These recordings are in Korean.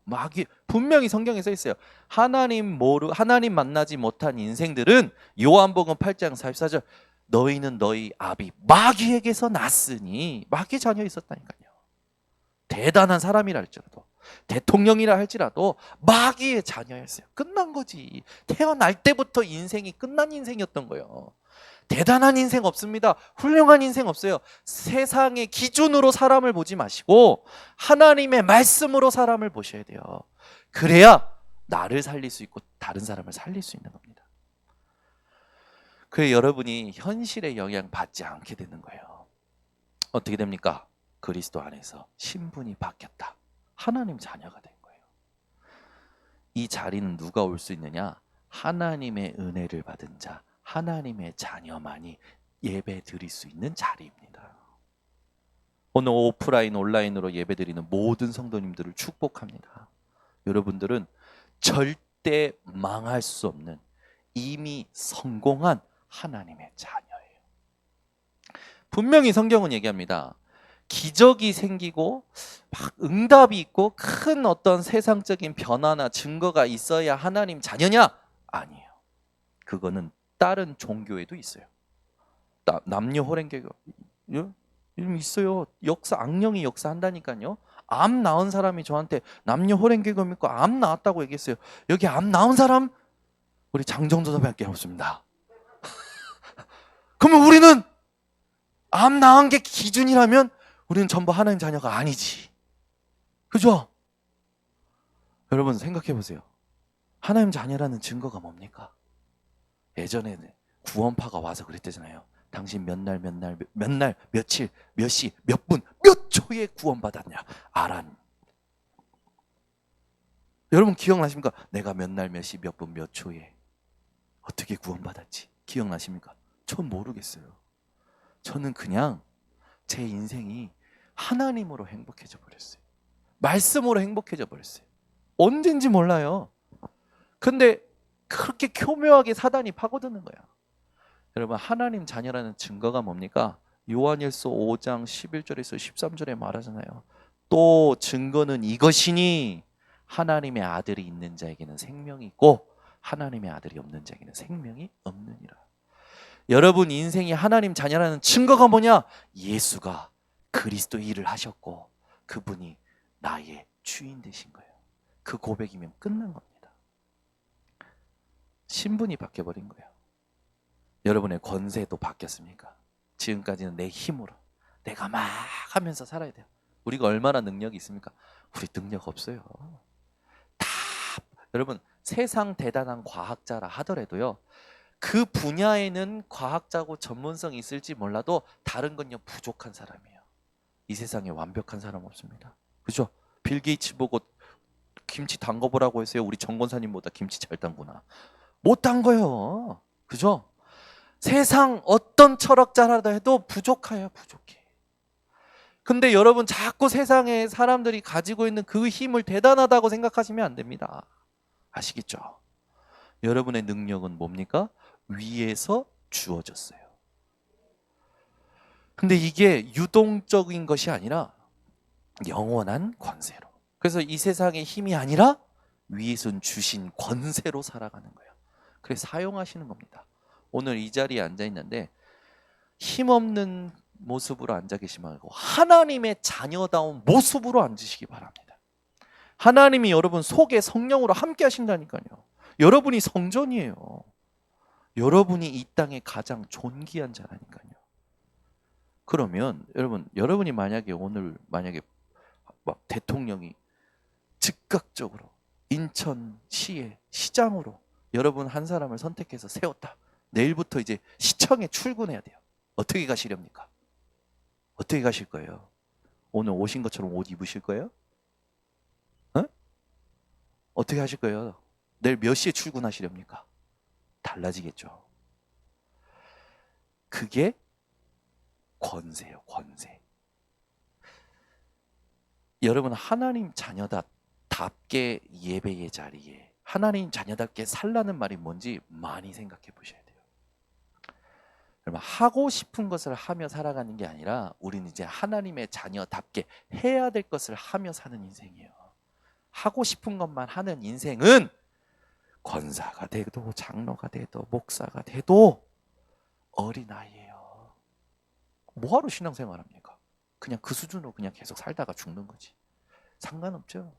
마귀 분명히 성경에 써 있어요. 하나님 만나지 못한 인생들은 요한복음 8장 44절 너희는 너희 아비 마귀에게서 났으니 마귀의 자녀 있었다니까요. 대단한 사람이라 할지라도 대통령이라 할지라도 마귀의 자녀였어요. 끝난 거지. 태어날 때부터 인생이 끝난 인생이었던 거예요. 대단한 인생 없습니다. 훌륭한 인생 없어요. 세상의 기준으로 사람을 보지 마시고 하나님의 말씀으로 사람을 보셔야 돼요. 그래야 나를 살릴 수 있고 다른 사람을 살릴 수 있는 겁니다. 그래 여러분이 현실의 영향 받지 않게 되는 거예요. 어떻게 됩니까? 그리스도 안에서 신분이 바뀌었다. 하나님 자녀가 된 거예요. 이 자리는 누가 올 수 있느냐? 하나님의 은혜를 받은 자, 하나님의 자녀만이 예배 드릴 수 있는 자리입니다. 오늘 오프라인 온라인으로 예배 드리는 모든 성도님들을 축복합니다. 여러분들은 절대 망할 수 없는 이미 성공한 하나님의 자녀예요. 분명히 성경은 얘기합니다. 기적이 생기고 막 응답이 있고 큰 어떤 세상적인 변화나 증거가 있어야 하나님 자녀냐? 아니에요. 그거는 다른 종교에도 있어요. 남녀 호랭개가 있어요. 악령이 역사한다니까요. 암 낳은 사람이 저한테 남녀 호랭개가 믿고 암 낳았다고 얘기했어요. 여기 암 낳은 사람 우리 장정도사밖에 없습니다. 그러면 우리는 암 낳은 게 기준이라면 우리는 전부 하나님 자녀가 아니지. 그죠? 여러분 생각해 보세요. 하나님 자녀라는 증거가 뭡니까? 예전에 구원파가 와서 그랬대잖아요. 당신 몇 날, 며칠, 몇 시, 몇 분, 몇 초에 구원받았냐? 아란. 여러분 기억나십니까? 내가 몇 날, 몇 시, 몇 분, 몇 초에 어떻게 구원받았지? 기억나십니까? 전 모르겠어요. 저는 그냥 제 인생이 하나님으로 행복해져 버렸어요. 말씀으로 행복해져 버렸어요. 언젠지 몰라요. 근데 그렇게 교묘하게 사단이 파고드는 거야. 여러분 하나님 자녀라는 증거가 뭡니까? 요한일서 5장 11절에서 13절에 말하잖아요. 또 증거는 이것이니 하나님의 아들이 있는 자에게는 생명이 있고 하나님의 아들이 없는 자에게는 생명이 없느니라. 여러분 인생이 하나님 자녀라는 증거가 뭐냐? 예수가 그리스도 일을 하셨고 그분이 나의 주인 되신 거예요. 그 고백이면 끝난 겁니다. 신분이 바뀌어버린 거예요. 여러분의 권세도 바뀌었습니까? 지금까지는 내 힘으로 내가 막 하면서 살아야 돼요. 우리가 얼마나 능력이 있습니까? 우리 능력 없어요. 다 여러분 세상 대단한 과학자라 하더라도요. 그 분야에는 과학자고 전문성이 있을지 몰라도 다른 건요 부족한 사람이에요. 이 세상에 완벽한 사람 없습니다. 그죠? 빌 게이츠 보고 김치 담궈보라고 했어요. 우리 정 권사님보다 김치 잘 담그나. 못 담궈요. 그죠? 세상 어떤 철학자라도 해도 부족해요. 부족해. 근데 여러분 자꾸 세상에 사람들이 가지고 있는 그 힘을 대단하다고 생각하시면 안 됩니다. 아시겠죠? 여러분의 능력은 뭡니까? 위에서 주어졌어요. 근데 이게 유동적인 것이 아니라 영원한 권세로. 그래서 이 세상의 힘이 아니라 위에서 주신 권세로 살아가는 거예요. 그래서 사용하시는 겁니다. 오늘 이 자리에 앉아 있는데 힘없는 모습으로 앉아 계시지 말고 하나님의 자녀다운 모습으로 앉으시기 바랍니다. 하나님이 여러분 속에 성령으로 함께 하신다니까요. 여러분이 성전이에요. 여러분이 이 땅에 가장 존귀한 자라니까요. 그러면 여러분이 만약에 오늘 막 대통령이 즉각적으로 인천시의 시장으로 여러분 한 사람을 선택해서 세웠다. 내일부터 이제 시청에 출근해야 돼요. 어떻게 가시렵니까? 어떻게 가실 거예요? 오늘 오신 것처럼 옷 입으실 거예요? 어떻게 하실 거예요? 내일 몇 시에 출근하시렵니까? 달라지겠죠. 그게 권세예요, 권세. 여러분 하나님 자녀답게 예배의 자리에 하나님 자녀답게 살라는 말이 뭔지 많이 생각해 보셔야 돼요. 여러분 하고 싶은 것을 하며 살아가는 게 아니라 우리는 이제 하나님의 자녀답게 해야 될 것을 하며 사는 인생이에요. 하고 싶은 것만 하는 인생은 권사가 돼도 장로가 돼도 목사가 돼도 어린아이예요. 뭐하러 신앙생활합니까? 그냥 그 수준으로 그냥 계속 살다가 죽는 거지. 상관없죠.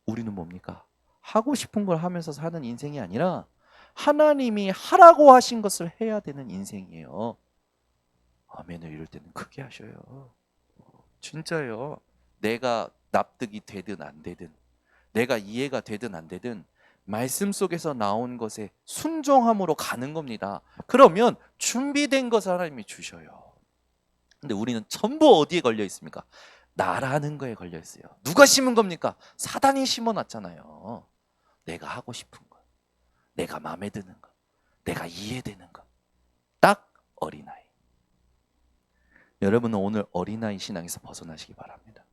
우리는 뭡니까? 하고 싶은 걸 하면서 사는 인생이 아니라 하나님이 하라고 하신 것을 해야 되는 인생이에요. 아멘을 이럴 때는 크게 하셔요. 진짜요. 내가 납득이 되든 안 되든, 내가 이해가 되든 안 되든 말씀 속에서 나온 것에 순종함으로 가는 겁니다. 그러면 준비된 것을 하나님이 주셔요. 근데 우리는 전부 어디에 걸려 있습니까? 나라는 거에 걸려 있어요. 누가 심은 겁니까? 사단이 심어놨잖아요. 내가 하고 싶은 것, 내가 마음에 드는 것, 내가 이해되는 것. 딱 어린아이. 여러분은 오늘 어린아이 신앙에서 벗어나시기 바랍니다.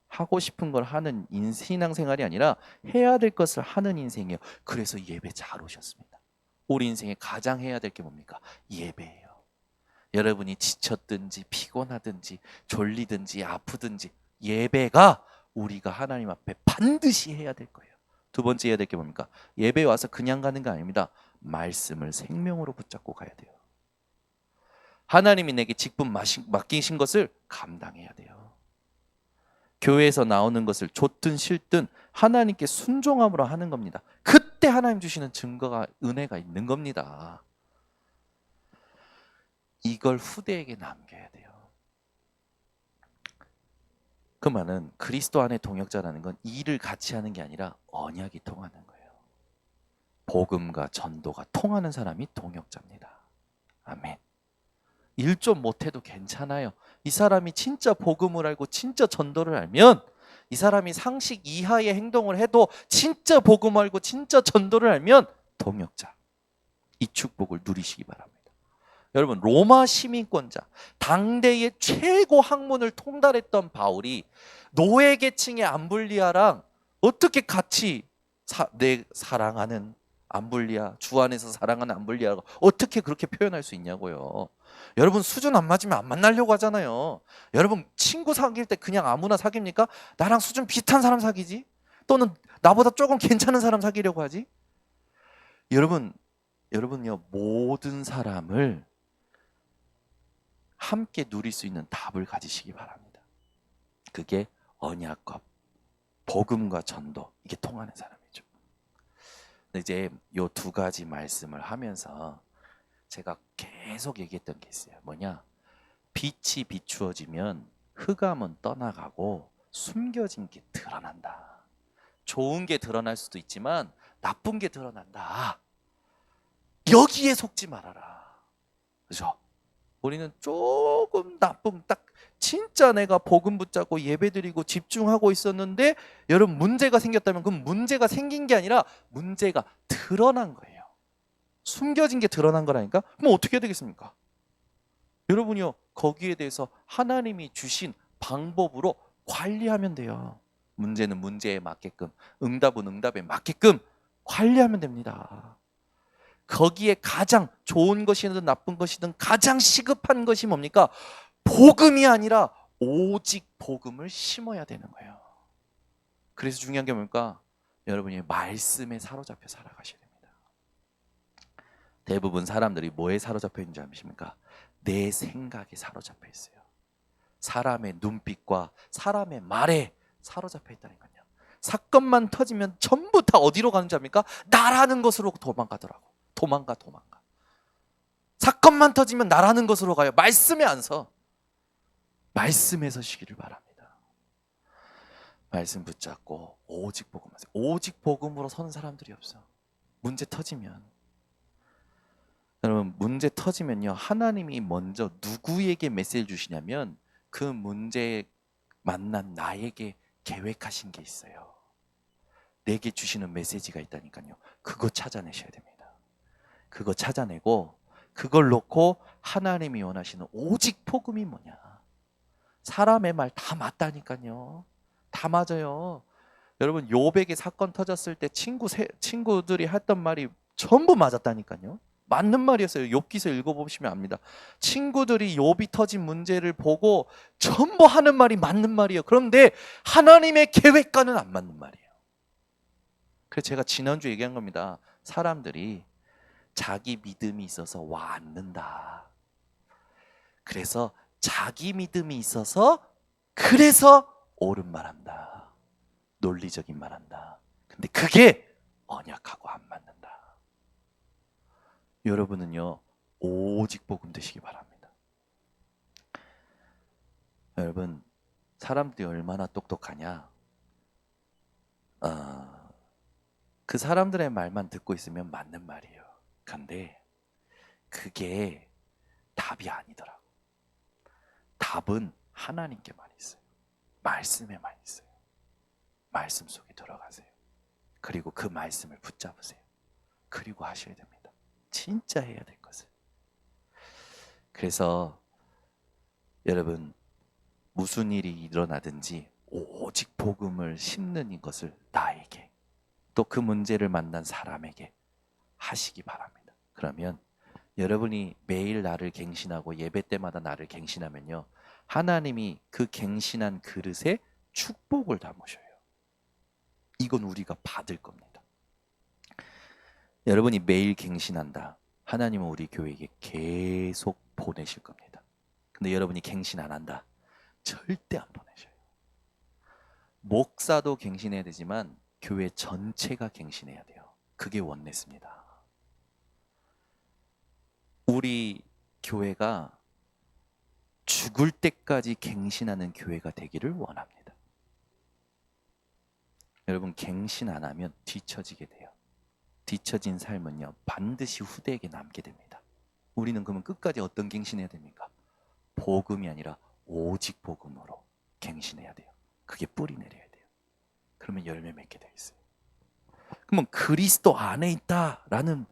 하고 싶은 걸 하는 신앙생활이 아니라 해야 될 것을 하는 인생이에요. 그래서 예배 잘 오셨습니다. 우리 인생에 가장 해야 될 게 뭡니까? 예배예요. 여러분이 지쳤든지 피곤하든지 졸리든지 아프든지 예배가 우리가 하나님 앞에 반드시 해야 될 거예요. 두 번째 해야 될 게 뭡니까? 예배 와서 그냥 가는 거 아닙니다. 말씀을 생명으로 붙잡고 가야 돼요. 하나님이 내게 직분 맡기신 것을 감당해야 돼요. 교회에서 나오는 것을 좋든 싫든 하나님께 순종함으로 하는 겁니다. 그때 하나님 주시는 증거가, 은혜가 있는 겁니다. 이걸 후대에게 남겨야 돼요. 그 말은 그리스도 안에 동역자라는 건 일을 같이 하는 게 아니라 언약이 통하는 거예요. 복음과 전도가 통하는 사람이 동역자입니다. 아멘. 일 좀 못해도 괜찮아요. 이 사람이 진짜 복음을 알고 진짜 전도를 알면, 이 사람이 상식 이하의 행동을 해도 진짜 복음 알고 진짜 전도를 알면 동역자, 이 축복을 누리시기 바랍니다. 여러분, 로마 시민권자, 당대의 최고 학문을 통달했던 바울이 노예 계층의 암블리아랑 어떻게 같이 내 사랑하는 암블리아, 주 안에서 사랑하는 암블리아가 어떻게 그렇게 표현할 수 있냐고요. 여러분, 수준 안 맞으면 안 만나려고 하잖아요. 여러분, 친구 사귈 때 그냥 아무나 사깁니까? 나랑 수준 비슷한 사람 사귀지? 또는 나보다 조금 괜찮은 사람 사귀려고 하지? 여러분요, 모든 사람을 함께 누릴 수 있는 답을 가지시기 바랍니다. 그게 언약과 복음과 전도, 이게 통하는 사람이죠. 근데 이제 요 두 가지 말씀을 하면서 제가 계속 얘기했던 게 있어요. 뭐냐? 빛이 비추어지면 흑암은 떠나가고 숨겨진 게 드러난다. 좋은 게 드러날 수도 있지만 나쁜 게 드러난다. 여기에 속지 말아라. 그죠? 우리는 조금 나쁨, 딱 진짜 내가 복음 붙잡고 예배드리고 집중하고 있었는데 여러분, 문제가 생겼다면 그럼 문제가 생긴 게 아니라 문제가 드러난 거예요. 숨겨진 게 드러난 거라니까? 그럼 어떻게 해야 되겠습니까? 여러분이요, 거기에 대해서 하나님이 주신 방법으로 관리하면 돼요. 문제는 문제에 맞게끔, 응답은 응답에 맞게끔 관리하면 됩니다. 거기에 가장 좋은 것이든 나쁜 것이든 가장 시급한 것이 뭡니까? 복음이 아니라 오직 복음을 심어야 되는 거예요. 그래서 중요한 게 뭡니까? 여러분이 말씀에 사로잡혀 살아가셔야 됩니다. 대부분 사람들이 뭐에 사로잡혀 있는지 아십니까? 내 생각에 사로잡혀 있어요. 사람의 눈빛과 사람의 말에 사로잡혀 있다니까요. 사건만 터지면 전부 다 어디로 가는지 압니까? 나라는 것으로 도망가더라고. 도망가. 사건만 터지면 나라는 것으로 가요. 말씀에 안 서. 말씀에 서시기를 바랍니다. 말씀 붙잡고 오직 복음 하세요. 오직 복음으로 서는 사람들이 없어. 문제 터지면, 여러분, 문제 터지면요, 하나님이 먼저 누구에게 메시지를 주시냐면 그 문제에 만난 나에게 계획하신 게 있어요. 내게 주시는 메시지가 있다니까요. 그거 찾아내셔야 됩니다. 그거 찾아내고 그걸 놓고 하나님이 원하시는 오직 복음이 뭐냐. 사람의 말 다 맞다니까요. 다 맞아요. 여러분, 욥에게 사건 터졌을 때 친구들이 했던 말이 전부 맞았다니까요. 맞는 말이었어요. 욥기서 읽어보시면 압니다. 친구들이 욥이 터진 문제를 보고 전부 하는 말이 맞는 말이에요. 그런데 하나님의 계획과는 안 맞는 말이에요. 그래서 제가 지난주에 얘기한 겁니다. 사람들이 자기 믿음이 있어서 와 앉는다. 그래서 자기 믿음이 있어서 그래서 옳은 말한다. 논리적인 말한다. 근데 그게 언약하고 안 맞는다. 여러분은요, 오직 복음 되시기 바랍니다. 여러분, 사람들이 얼마나 똑똑하냐? 그 사람들의 말만 듣고 있으면 맞는 말이에요. 근데 그게 답이 아니더라고. 답은 하나님께만 있어요. 말씀에만 있어요. 말씀 속에 들어가세요. 그리고 그 말씀을 붙잡으세요. 그리고 하셔야 됩니다. 진짜 해야 될 것을. 그래서 여러분, 무슨 일이 일어나든지 오직 복음을 심는 것을 나에게, 또 그 문제를 만난 사람에게 하시기 바랍니다. 그러면 여러분이 매일 나를 갱신하고 예배 때마다 나를 갱신하면요, 하나님이 그 갱신한 그릇에 축복을 담으셔요. 이건 우리가 받을 겁니다. 여러분이 매일 갱신한다. 하나님은 우리 교회에게 계속 보내실 겁니다. 근데 여러분이 갱신 안 한다. 절대 안 보내셔요. 목사도 갱신해야 되지만 교회 전체가 갱신해야 돼요. 그게 원내스입니다. 우리 교회가 죽을 때까지 갱신하는 교회가 되기를 원합니다. 여러분, 갱신 안 하면 뒤처지게 돼요. 뒤처진 삶은요, 반드시 후대에게 남게 됩니다. 우리는 그러면 끝까지 어떤 갱신해야 됩니까? 복음이 아니라 오직 복음으로 갱신해야 돼요. 그게 뿌리 내려야 돼요. 그러면 열매 맺게 되어 있어요. 그러면 그리스도 안에 있다라는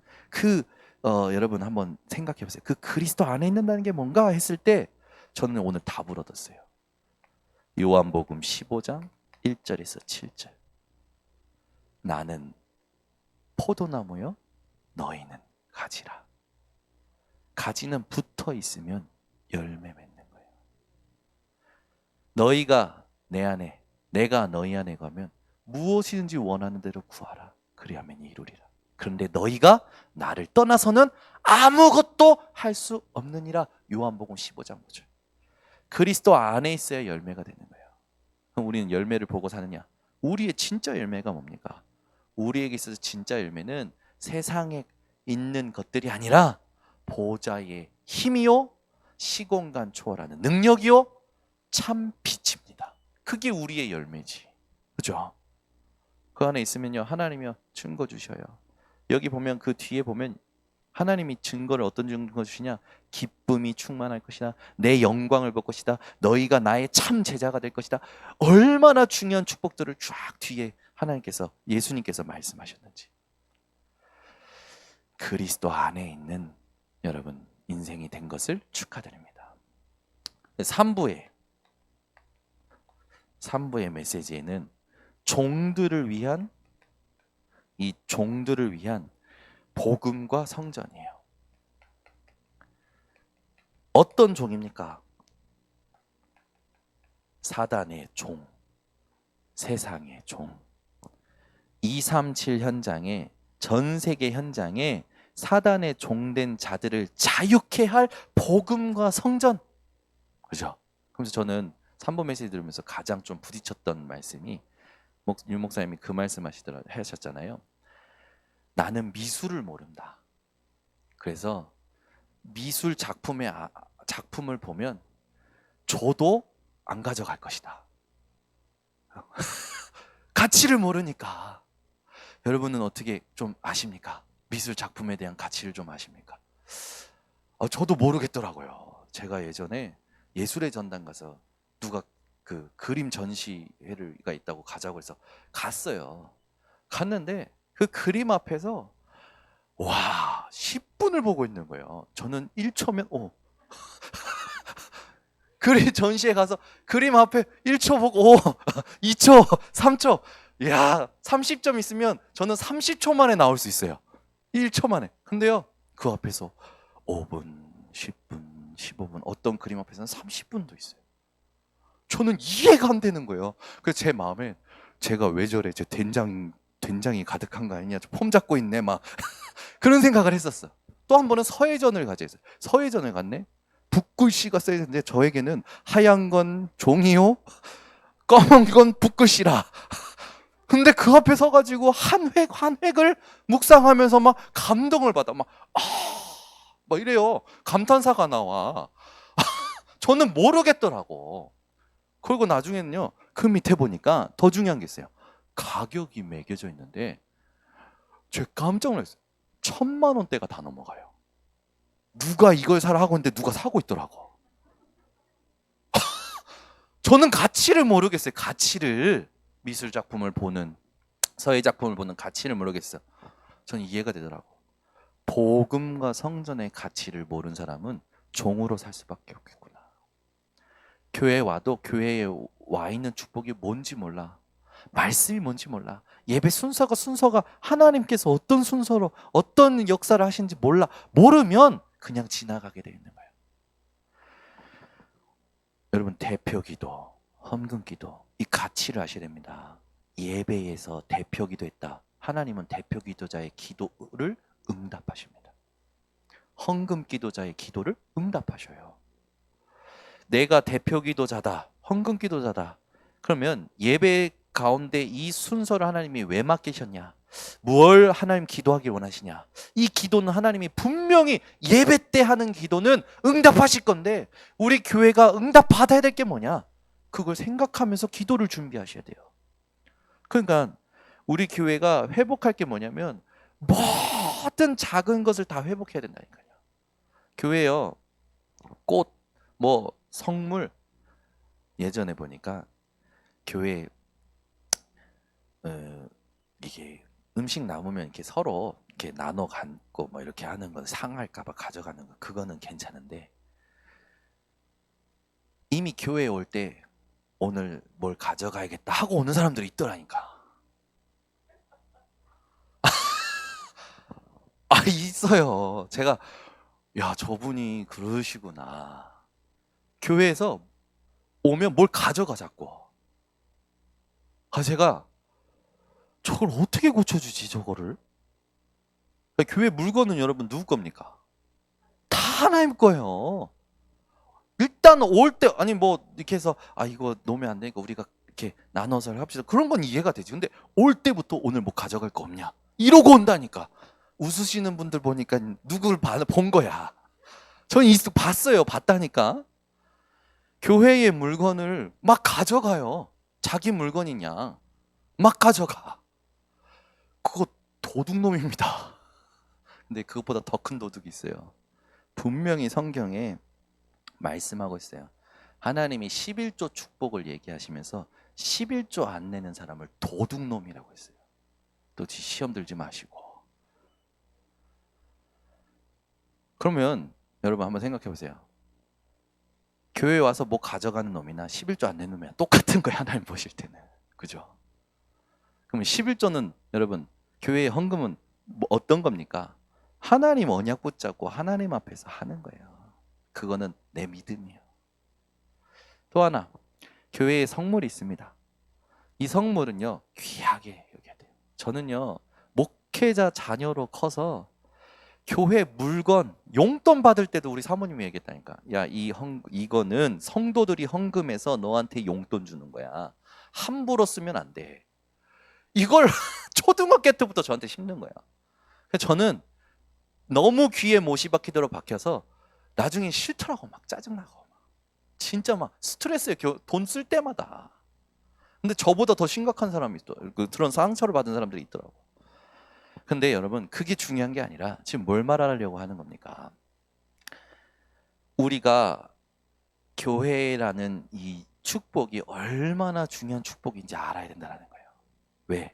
여러분 한번 생각해 보세요. 그 그리스도 안에 있는다는 게 뭔가 했을 때 저는 오늘 답을 얻었어요. 요한복음 15장 1절에서 7절. 나는 포도나무요, 너희는 가지라. 가지는 붙어 있으면 열매 맺는 거예요. 너희가 내 안에, 내가 너희 안에 가면 무엇이든지 원하는 대로 구하라. 그리하면 이루리라. 그런데 너희가 나를 떠나서는 아무것도 할 수 없느니라. 요한복음 15장 5절. 그리스도 안에 있어야 열매가 되는 거예요. 그럼 우리는 열매를 보고 사느냐? 우리의 진짜 열매가 뭡니까? 우리에게 있어서 진짜 열매는 세상에 있는 것들이 아니라 보좌의 힘이요, 시공간 초월하는 능력이요, 참 빛입니다. 그게 우리의 열매지. 그죠? 그 안에 있으면요, 하나님이요 증거 주셔요. 여기 보면, 그 뒤에 보면 하나님이 증거를, 어떤 증거 주시냐? 기쁨이 충만할 것이다. 내 영광을 볼 것이다. 너희가 나의 참 제자가 될 것이다. 얼마나 중요한 축복들을 쫙 뒤에 하나님께서, 예수님께서 말씀하셨는지. 그리스도 안에 있는 여러분 인생이 된 것을 축하드립니다. 3부의 메시지에는 종들을 위한 복음과 성전이에요. 어떤 종입니까? 사단의 종, 세상의 종. 237 현장에, 전 세계 현장에 사단의 종된 자들을 자유케 할 복음과 성전. 그죠? 그래서 저는 3부 메시지 들으면서 가장 좀 부딪혔던 말씀이, 유 목사님이 그 말씀 하셨잖아요. 나는 미술을 모른다. 그래서 미술 작품을 보면 줘도 안 가져갈 것이다. 가치를 모르니까. 여러분은 어떻게 좀 아십니까? 미술 작품에 대한 가치를 좀 아십니까? 저도 모르겠더라고요. 제가 예전에 예술의 전당 가서 누가 그 그림 전시회가 있다고 가자고 해서 갔어요. 갔는데 그 그림 앞에서 와, 10분을 보고 있는 거예요. 저는 1초면 그림 전시회 가서 그림 앞에 1초 보고 2초, 3초. 야, 30점 있으면 저는 30초 만에 나올 수 있어요. 1초 만에. 근데요, 그 앞에서 5분, 10분, 15분, 어떤 그림 앞에서는 30분도 있어요. 저는 이해가 안 되는 거예요. 그래서 제 마음에 제가 왜 저래? 제 된장이 가득한 거 아니냐, 폼 잡고 있네 막 그런 생각을 했었어. 또 한 번은 서해전을 가져있어요. 서해전을 갔네. 붓글씨가 써있는데 저에게는 하얀 건 종이요, 검은 건 붓글씨라. 근데 그 앞에 서가지고 한 획 한 획을 묵상하면서 막 감동을 받아. 막 이래요. 감탄사가 나와. 저는 모르겠더라고. 그리고 나중에는요, 그 밑에 보니까 더 중요한 게 있어요. 가격이 매겨져 있는데 제가 깜짝 놀랐어요. 1,000만 원대가 다 넘어가요. 누가 이걸 사라 하고 있는데 누가 사고 있더라고. 저는 가치를 모르겠어요. 가치를. 미술 작품을 보는, 서예 작품을 보는 가치를 모르겠어. 저는 이해가 되더라고. 복음과 성전의 가치를 모르는 사람은 종으로 살 수밖에 없겠구나. 교회에 와도 교회에 와 있는 축복이 뭔지 몰라. 말씀이 뭔지 몰라. 예배 순서가 하나님께서 어떤 순서로 어떤 역사를 하시는지 몰라. 모르면 그냥 지나가게 되어 있는 거예요. 여러분, 대표기도, 헌금기도 이 가치를 아셔야 됩니다. 예배에서 대표기도했다. 하나님은 대표기도자의 기도를 응답하십니다. 헌금기도자의 기도를 응답하셔요. 내가 대표기도자다, 헌금기도자다. 그러면 예배 가운데 이 순서를 하나님이 왜 맡기셨냐? 뭘 하나님 기도하길 원하시냐? 이 기도는 하나님이 분명히 예배 때 하는 기도는 응답하실 건데 우리 교회가 응답받아야 될 게 뭐냐? 그걸 생각하면서 기도를 준비하셔야 돼요. 그러니까 우리 교회가 회복할 게 뭐냐면 모든 작은 것을 다 회복해야 된다니까요. 교회요, 꽃, 뭐 성물, 예전에 보니까 교회 이게 음식 남으면 이렇게 서로 이렇게 나눠 갖고 뭐 이렇게 하는 건 상할까봐 가져가는 거, 그거는 괜찮은데 이미 교회에 올 때 오늘 뭘 가져가야겠다 하고 오는 사람들이 있더라니까. 있어요. 제가 야, 저분이 그러시구나. 교회에서 오면 뭘 가져가 자꾸. 제가 저걸 어떻게 고쳐주지 저거를? 교회 물건은 여러분 누구 겁니까? 다 하나님 거예요. 일단 올 때 아니 뭐 이렇게 해서 이거 놓으면 안 되니까 우리가 이렇게 나눠서 합시다. 그런 건 이해가 되지. 근데 올 때부터 오늘 뭐 가져갈 거 없냐? 이러고 온다니까. 웃으시는 분들 보니까 누구를 본 거야. 저는 봤어요. 봤다니까. 교회의 물건을 막 가져가요. 자기 물건이냐. 막 가져가. 그거 도둑놈입니다. 근데 그것보다 더 큰 도둑이 있어요. 분명히 성경에 말씀하고 있어요. 하나님이 11조 축복을 얘기하시면서 11조 안 내는 사람을 도둑놈이라고 했어요. 또 시험 들지 마시고. 그러면 여러분 한번 생각해 보세요. 교회 와서 뭐 가져가는 놈이나 11조 안 내는 놈이나 똑같은 거예요. 하나님 보실 때는. 그죠? 그러면 11조는 여러분, 교회의 헌금은 뭐 어떤 겁니까? 하나님 언약 붙잡고 하나님 앞에서 하는 거예요. 그거는 내 믿음이에요. 또 하나, 교회에 성물이 있습니다. 이 성물은요, 귀하게 여겨야 돼요. 저는요, 목회자 자녀로 커서 교회 물건, 용돈 받을 때도 우리 사모님이 얘기했다니까. 야, 이거는 성도들이 헌금해서 너한테 용돈 주는 거야. 함부로 쓰면 안 돼. 이걸 초등학교 때부터 저한테 심는 거야. 저는 너무 귀에 못이 박히도록 박혀서 나중에 싫더라고. 막 짜증나고. 진짜 막 스트레스에 돈 쓸 때마다. 근데 저보다 더 심각한 사람이 있더라고요. 그런 상처를 받은 사람들이 있더라고. 근데 여러분, 그게 중요한 게 아니라 지금 뭘 말하려고 하는 겁니까? 우리가 교회라는 이 축복이 얼마나 중요한 축복인지 알아야 된다는 거예요. 왜?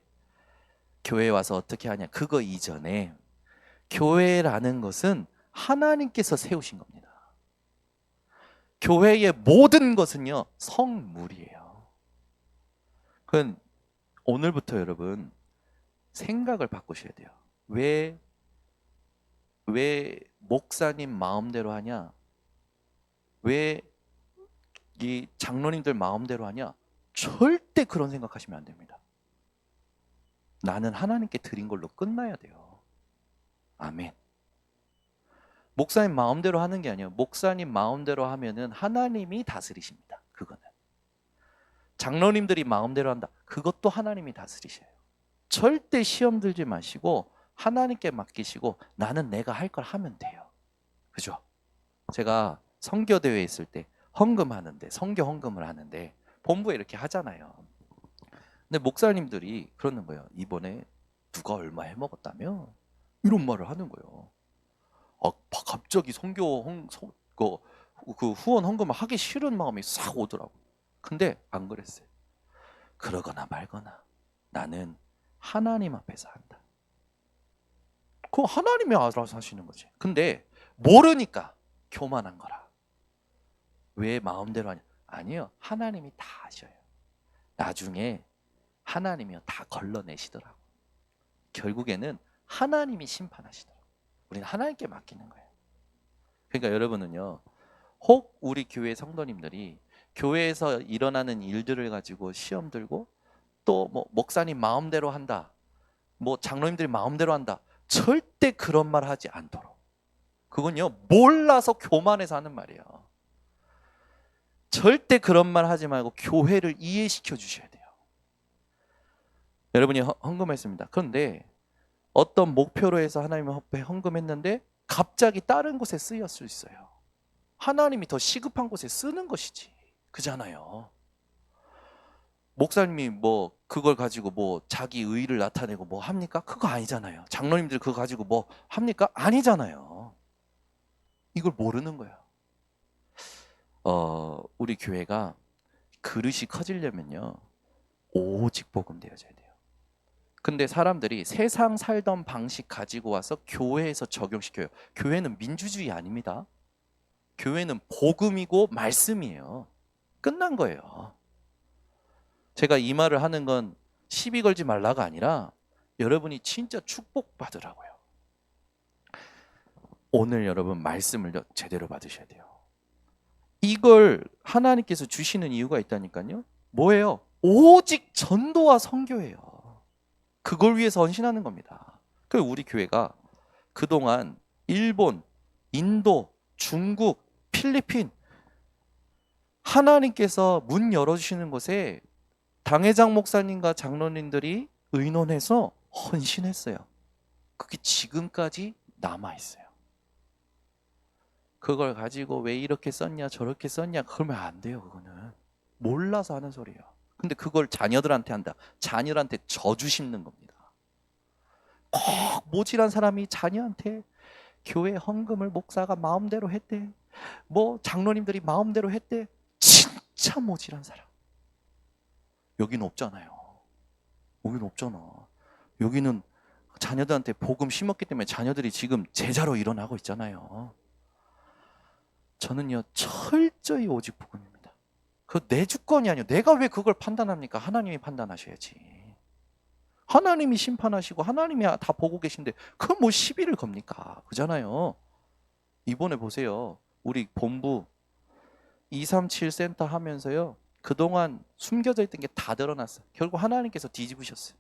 교회에 와서 어떻게 하냐? 그거 이전에 교회라는 것은 하나님께서 세우신 겁니다. 교회의 모든 것은요, 성물이에요. 그건 오늘부터 여러분 생각을 바꾸셔야 돼요. 왜 목사님 마음대로 하냐? 왜 이 장로님들 마음대로 하냐? 절대 그런 생각하시면 안 됩니다. 나는 하나님께 드린 걸로 끝나야 돼요. 아멘. 목사님 마음대로 하는 게 아니에요. 목사님 마음대로 하면은 하나님이 다스리십니다. 그거는. 장로님들이 마음대로 한다. 그것도 하나님이 다스리셔요. 절대 시험 들지 마시고 하나님께 맡기시고 나는 내가 할 걸 하면 돼요. 그죠? 제가 선교대회에 있을 때 헌금하는데, 선교 헌금을 하는데 본부에 이렇게 하잖아요. 근데 목사님들이 그러는 거예요. 이번에 누가 얼마 해먹었다며? 이런 말을 하는 거예요. 갑자기 그 후원 헌금을 하기 싫은 마음이 싹 오더라고. 근데 안 그랬어요. 그러거나 말거나 나는 하나님 앞에서 한다. 그거 하나님이 알아서 하시는 거지. 근데 모르니까 교만한 거라. 왜 마음대로 하냐? 아니요. 하나님이 다 하셔요. 나중에 하나님이 다 걸러내시더라고. 결국에는 하나님이 심판하시더라고. 우리는 하나님께 맡기는 거예요. 그러니까 여러분은요. 혹 우리 교회 성도님들이 교회에서 일어나는 일들을 가지고 시험 들고 또 뭐 목사님 마음대로 한다. 뭐 장로님들이 마음대로 한다. 절대 그런 말 하지 않도록. 그건요. 몰라서 교만해서 하는 말이에요. 절대 그런 말 하지 말고 교회를 이해시켜 주셔야 돼요. 여러분이 헌금했습니다. 그런데 어떤 목표로 해서 하나님 앞에 헌금했는데 갑자기 다른 곳에 쓰였을 수 있어요. 하나님이 더 시급한 곳에 쓰는 것이지. 그잖아요. 목사님이 뭐 그걸 가지고 뭐 자기 의의를 나타내고 뭐 합니까? 그거 아니잖아요. 장로님들 그거 가지고 뭐 합니까? 아니잖아요. 이걸 모르는 거예요. 우리 교회가 그릇이 커지려면요. 오직 복음 되어져야 돼요. 근데 사람들이 세상 살던 방식 가지고 와서 교회에서 적용시켜요. 교회는 민주주의 아닙니다. 교회는 복음이고 말씀이에요. 끝난 거예요. 제가 이 말을 하는 건 시비 걸지 말라가 아니라 여러분이 진짜 축복받으라고요. 오늘 여러분 말씀을 제대로 받으셔야 돼요. 이걸 하나님께서 주시는 이유가 있다니까요. 뭐예요? 오직 전도와 선교예요. 그걸 위해서 헌신하는 겁니다. 그래서 우리 교회가 그동안 일본, 인도, 중국, 필리핀 하나님께서 문 열어주시는 곳에 당회장 목사님과 장로님들이 의논해서 헌신했어요. 그게 지금까지 남아있어요. 그걸 가지고 왜 이렇게 썼냐 저렇게 썼냐 그러면 안 돼요. 그거는 몰라서 하는 소리예요. 근데 그걸 자녀들한테 한다. 자녀한테 저주 심는 겁니다. 꼭 모질한 사람이 자녀한테 교회 헌금을 목사가 마음대로 했대. 뭐 장로님들이 마음대로 했대. 진짜 모질한 사람. 여기는 없잖아요. 여기는 없잖아. 여기는 자녀들한테 복음 심었기 때문에 자녀들이 지금 제자로 일어나고 있잖아요. 저는요 철저히 오직 복음입니다. 그거 내 주권이 아니에요. 내가 왜 그걸 판단합니까? 하나님이 판단하셔야지. 하나님이 심판하시고 하나님이 다 보고 계신데 그건 뭐 시비를 겁니까? 그잖아요. 이번에 보세요. 우리 본부 237 센터 하면서요. 그동안 숨겨져 있던 게 다 드러났어요. 결국 하나님께서 뒤집으셨어요.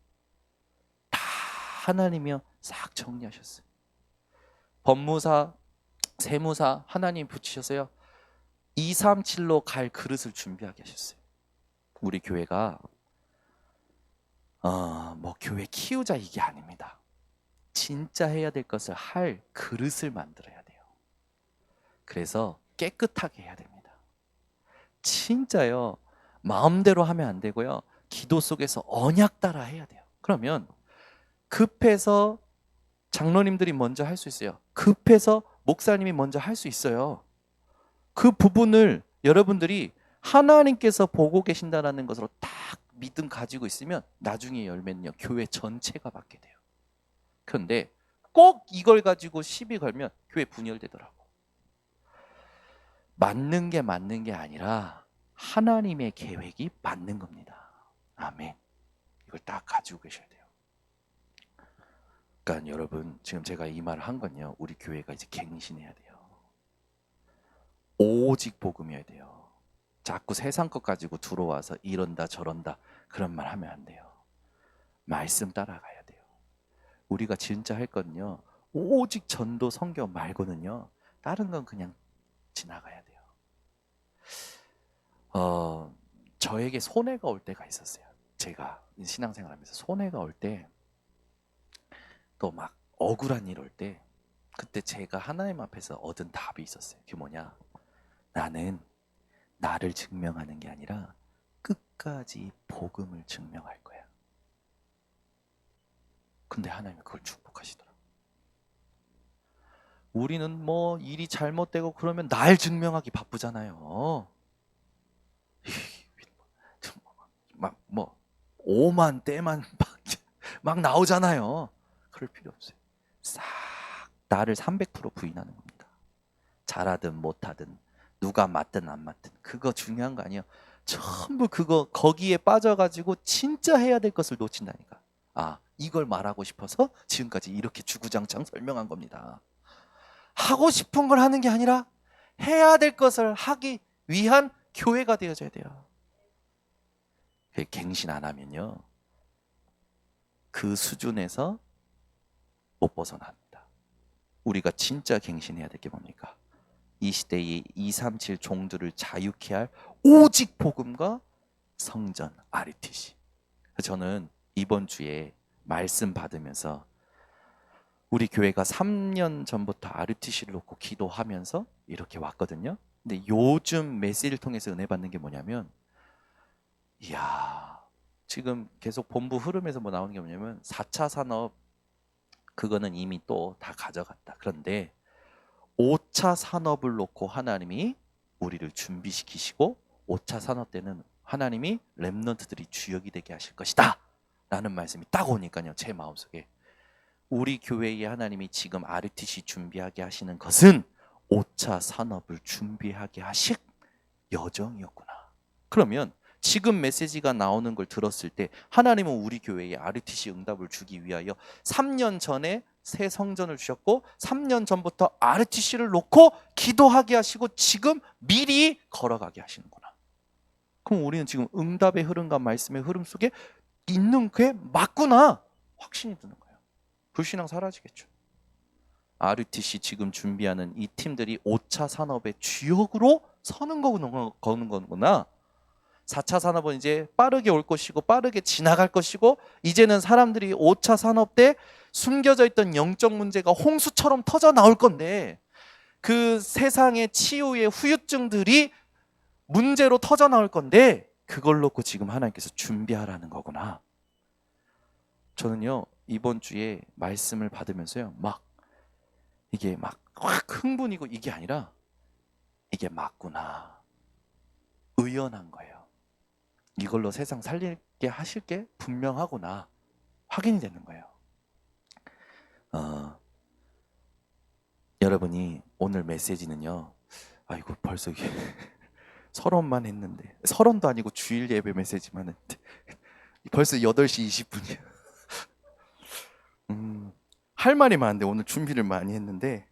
다 하나님이요 싹 정리하셨어요. 법무사, 세무사 하나님 붙이셨어요. 237로 갈 그릇을 준비하게 하셨어요. 우리 교회가 뭐 교회 키우자 이게 아닙니다. 진짜 해야 될 것을 할 그릇을 만들어야 돼요. 그래서 깨끗하게 해야 됩니다. 진짜요. 마음대로 하면 안 되고요. 기도 속에서 언약 따라 해야 돼요. 그러면 급해서 장로님들이 먼저 할 수 있어요. 급해서 목사님이 먼저 할 수 있어요. 그 부분을 여러분들이 하나님께서 보고 계신다는 것으로 딱 믿음 가지고 있으면 나중에 열매는요. 교회 전체가 받게 돼요. 그런데 꼭 이걸 가지고 시비 걸면 교회 분열되더라고. 맞는 게 아니라 하나님의 계획이 맞는 겁니다. 아멘. 이걸 딱 가지고 계셔야 돼요. 그러니까 여러분 지금 제가 이 말을 한 건요. 우리 교회가 이제 갱신해야 돼요. 오직 복음이어야 돼요. 자꾸 세상 것 가지고 들어와서 이런다 저런다 그런 말 하면 안 돼요. 말씀 따라가야 돼요. 우리가 진짜 할 거는요, 오직 전도 선교 말고는요, 다른 건 그냥 지나가야 돼요. 저에게 손해가 올 때가 있었어요. 제가 신앙생활하면서 손해가 올 때, 또 막 억울한 일 올 때, 그때 제가 하나님 앞에서 얻은 답이 있었어요. 그게 뭐냐? 나는 나를 증명하는 게 아니라 끝까지 복음을 증명할 거야. 근데 하나님이 그걸 축복하시더라고요. 우리는 뭐 일이 잘못되고 그러면 날 증명하기 바쁘잖아요. 막 뭐 오만 때만 막 나오잖아요. 그럴 필요 없어요. 싹 나를 300% 부인하는 겁니다. 잘하든 못하든 누가 맞든 안 맞든 그거 중요한 거 아니에요. 전부 그거 거기에 빠져가지고 진짜 해야 될 것을 놓친다니까. 아, 이걸 말하고 싶어서 지금까지 이렇게 주구장창 설명한 겁니다. 하고 싶은 걸 하는 게 아니라 해야 될 것을 하기 위한 교회가 되어져야 돼요. 갱신 안 하면요, 그 수준에서 못 벗어납니다. 우리가 진짜 갱신해야 될 게 뭡니까? 이 시대의 237 종들을 자유케 할 오직 복음과 성전 RUTC. 저는 이번 주에 말씀 받으면서 우리 교회가 3년 전부터 RUTC를 놓고 기도하면서 이렇게 왔거든요. 근데 요즘 메시지를 통해서 은혜 받는 게 뭐냐면, 이야, 지금 계속 본부 흐름에서 뭐 나오는 게 뭐냐면 4차 산업, 그거는 이미 또 다 가져갔다. 그런데 5차 산업을 놓고 하나님이 우리를 준비시키시고 5차 산업 때는 하나님이 렘넌트들이 주역이 되게 하실 것이다 라는 말씀이 딱 오니까요, 제 마음속에 우리 교회에 하나님이 지금 RUTC 준비하게 하시는 것은 5차 산업을 준비하게 하실 여정이었구나. 그러면 지금 메시지가 나오는 걸 들었을 때 하나님은 우리 교회에 RUTC 응답을 주기 위하여 3년 전에 새 성전을 주셨고 3년 전부터 RUTC를 놓고 기도하게 하시고 지금 미리 걸어가게 하시는구나. 그럼 우리는 지금 응답의 흐름과 말씀의 흐름 속에 있는 게 맞구나, 확신이 드는 거예요. 불신앙 사라지겠죠. RUTC 지금 준비하는 이 팀들이 5차 산업의 주역으로 서는 거구나. 4차 산업은 이제 빠르게 올 것이고 빠르게 지나갈 것이고, 이제는 사람들이 5차 산업 때 숨겨져 있던 영적 문제가 홍수처럼 터져 나올 건데, 그 세상의 치유의 후유증들이 문제로 터져 나올 건데, 그걸 놓고 지금 하나님께서 준비하라는 거구나. 저는요, 이번 주에 말씀을 받으면서요, 이게 확 흥분이고 이게 아니라 이게 맞구나, 의연한 거예요. 이걸로 세상 살리게 하실 게 분명하구나, 확인이 되는 거예요. 여러분이 오늘 메시지는요, 아이고 벌써 이게 서론만 했는데, 서론도 아니고 주일 예배 메시지만 했는데 벌써 8시 20분이야. 할 말이 많은데 오늘 준비를 많이 했는데,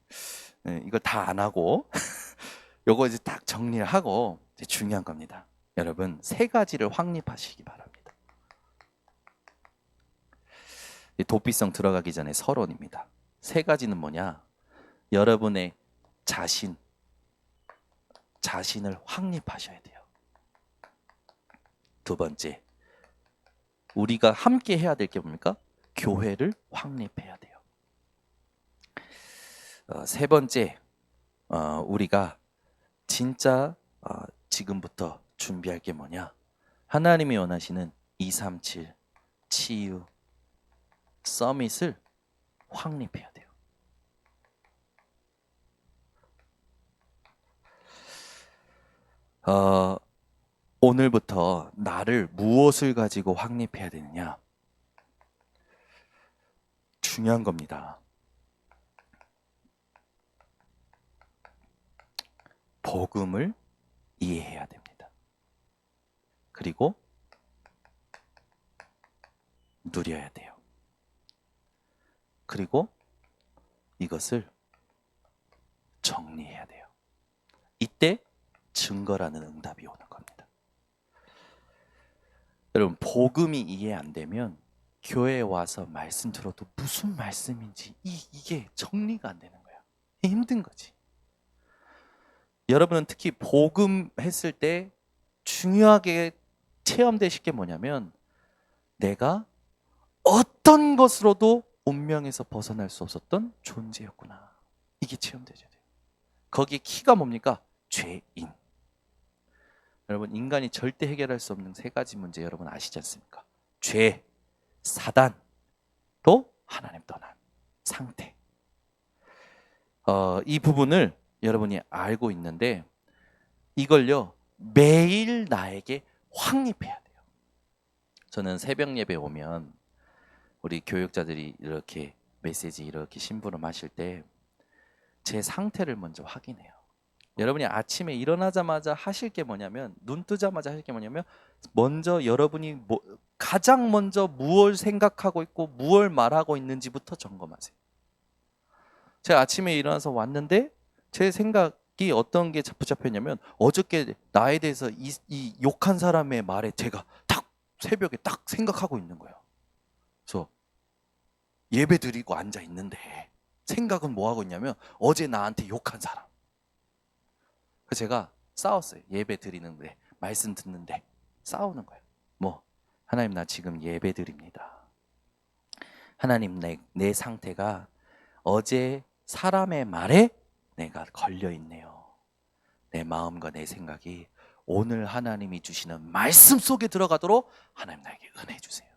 이걸 다 안 하고 요거 이제 딱 정리를 하고 이제 중요한 겁니다. 여러분, 3가지를 확립하시기 바랍니다. 도피성 들어가기 전에 서론입니다. 3가지는 뭐냐? 여러분의 자신을 확립하셔야 돼요. 2번째, 우리가 함께 해야 될 게 뭡니까? 교회를 확립해야 돼요. 3번째, 우리가 진짜 지금부터 준비할 게 뭐냐? 하나님이 원하시는 237 치유 서밋을 확립해야 돼요. 오늘부터 나를 무엇을 가지고 확립해야 되느냐? 중요한 겁니다. 복음을 이해해야 됩니다. 그리고 누려야 돼요. 그리고 이것을 정리해야 돼요. 이때 증거라는 응답이 오는 겁니다. 여러분, 복음이 이해 안 되면 교회에 와서 말씀 들어도 무슨 말씀인지 이게 정리가 안 되는 거야. 힘든 거지. 여러분은 특히 복음 했을 때 중요하게 체험되실 게 뭐냐면 내가 어떤 것으로도 운명에서 벗어날 수 없었던 존재였구나. 이게 체험되셔야 돼요. 거기에 키가 뭡니까? 죄인. 여러분 인간이 절대 해결할 수 없는 세 가지 문제 여러분 아시지 않습니까? 죄, 사단, 또 하나님 떠난 상태. 이 부분을 여러분이 알고 있는데 이걸요 매일 나에게 확립해야 돼요. 저는 새벽 예배 오면 우리 교육자들이 이렇게 메시지 이렇게 심부름하실 때 제 상태를 먼저 확인해요. 여러분이 아침에 일어나자마자 하실 게 뭐냐면 눈 뜨자마자 하실 게 뭐냐면 먼저 여러분이 가장 먼저 무엇을 생각하고 있고 무엇을 말하고 있는지부터 점검하세요. 제가 아침에 일어나서 왔는데 제 생각이 어떤 게 붙잡혔냐면 어저께 나에 대해서 이 욕한 사람의 말에 제가 딱 새벽에 딱 생각하고 있는 거예요. 그래서 예배 드리고 앉아 있는데 생각은 뭐 하고 있냐면 어제 나한테 욕한 사람. 그래서 제가 싸웠어요. 예배 드리는데 말씀 듣는데 싸우는 거예요. 뭐 하나님 나 지금 예배 드립니다. 하나님 내 상태가 어제 사람의 말에 내가 걸려 있네요. 내 마음과 내 생각이 오늘 하나님이 주시는 말씀 속에 들어가도록 하나님 나에게 은혜 주세요.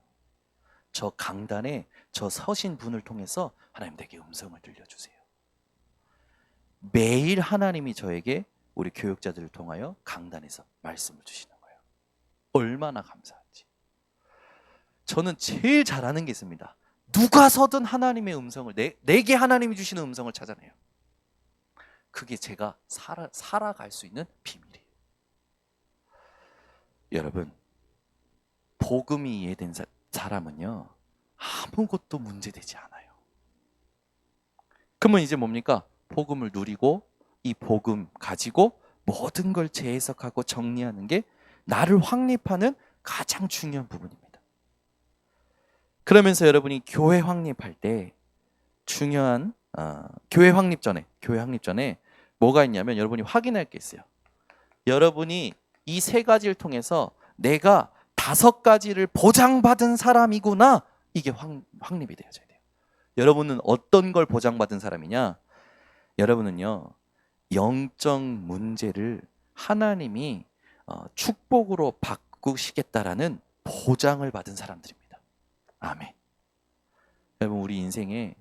저 강단에 저 서신 분을 통해서 하나님 내게 음성을 들려주세요. 매일 하나님이 저에게 우리 교육자들을 통하여 강단에서 말씀을 주시는 거예요. 얼마나 감사한지. 저는 제일 잘하는 게 있습니다. 누가 서든 하나님의 음성을 내게 하나님이 주시는 음성을 찾아내요. 그게 제가 살아갈 수 있는 비밀이에요. 여러분 복음이 이해된 사람은요 아무것도 문제되지 않아요. 그러면 이제 뭡니까? 복음을 누리고 이 복음 가지고 모든 걸 재해석하고 정리하는 게 나를 확립하는 가장 중요한 부분입니다. 그러면서 여러분이 교회 확립할 때 중요한 교회 확립 전에 뭐가 있냐면 여러분이 확인할 게 있어요. 여러분이 이 세 가지를 통해서 내가 5가지를 보장받은 사람이구나. 이게 확립이 되어져야 돼요. 여러분은 어떤 걸 보장받은 사람이냐? 여러분은요. 영적 문제를 하나님이 축복으로 바꾸시겠다라는 보장을 받은 사람들입니다. 아멘. 여러분 우리 인생에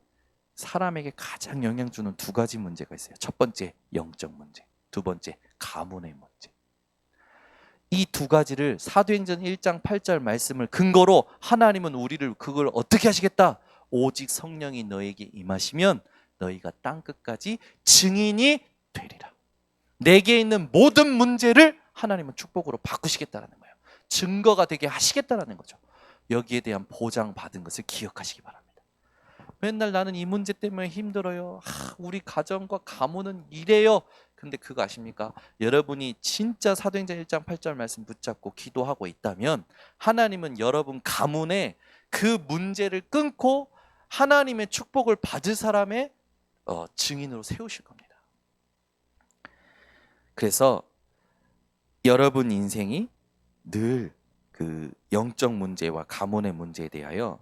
사람에게 가장 영향 주는 2가지 문제가 있어요. 첫 번째 영적 문제, 두 번째 가문의 문제. 이 2가지를 사도행전 1장 8절 말씀을 근거로 하나님은 우리를 그걸 어떻게 하시겠다? 오직 성령이 너에게 임하시면 너희가 땅끝까지 증인이 되리라. 내게 있는 모든 문제를 하나님은 축복으로 바꾸시겠다는 거예요. 증거가 되게 하시겠다는 거죠. 여기에 대한 보장받은 것을 기억하시기 바랍니다. 맨날 나는 이 문제 때문에 힘들어요. 우리 가정과 가문은 이래요. 근데 그거 아십니까? 여러분이 진짜 사도행전 1장 8절 말씀 붙잡고 기도하고 있다면 하나님은 여러분 가문에 그 문제를 끊고 하나님의 축복을 받을 사람의 증인으로 세우실 겁니다. 그래서 여러분 인생이 늘 그 영적 문제와 가문의 문제에 대하여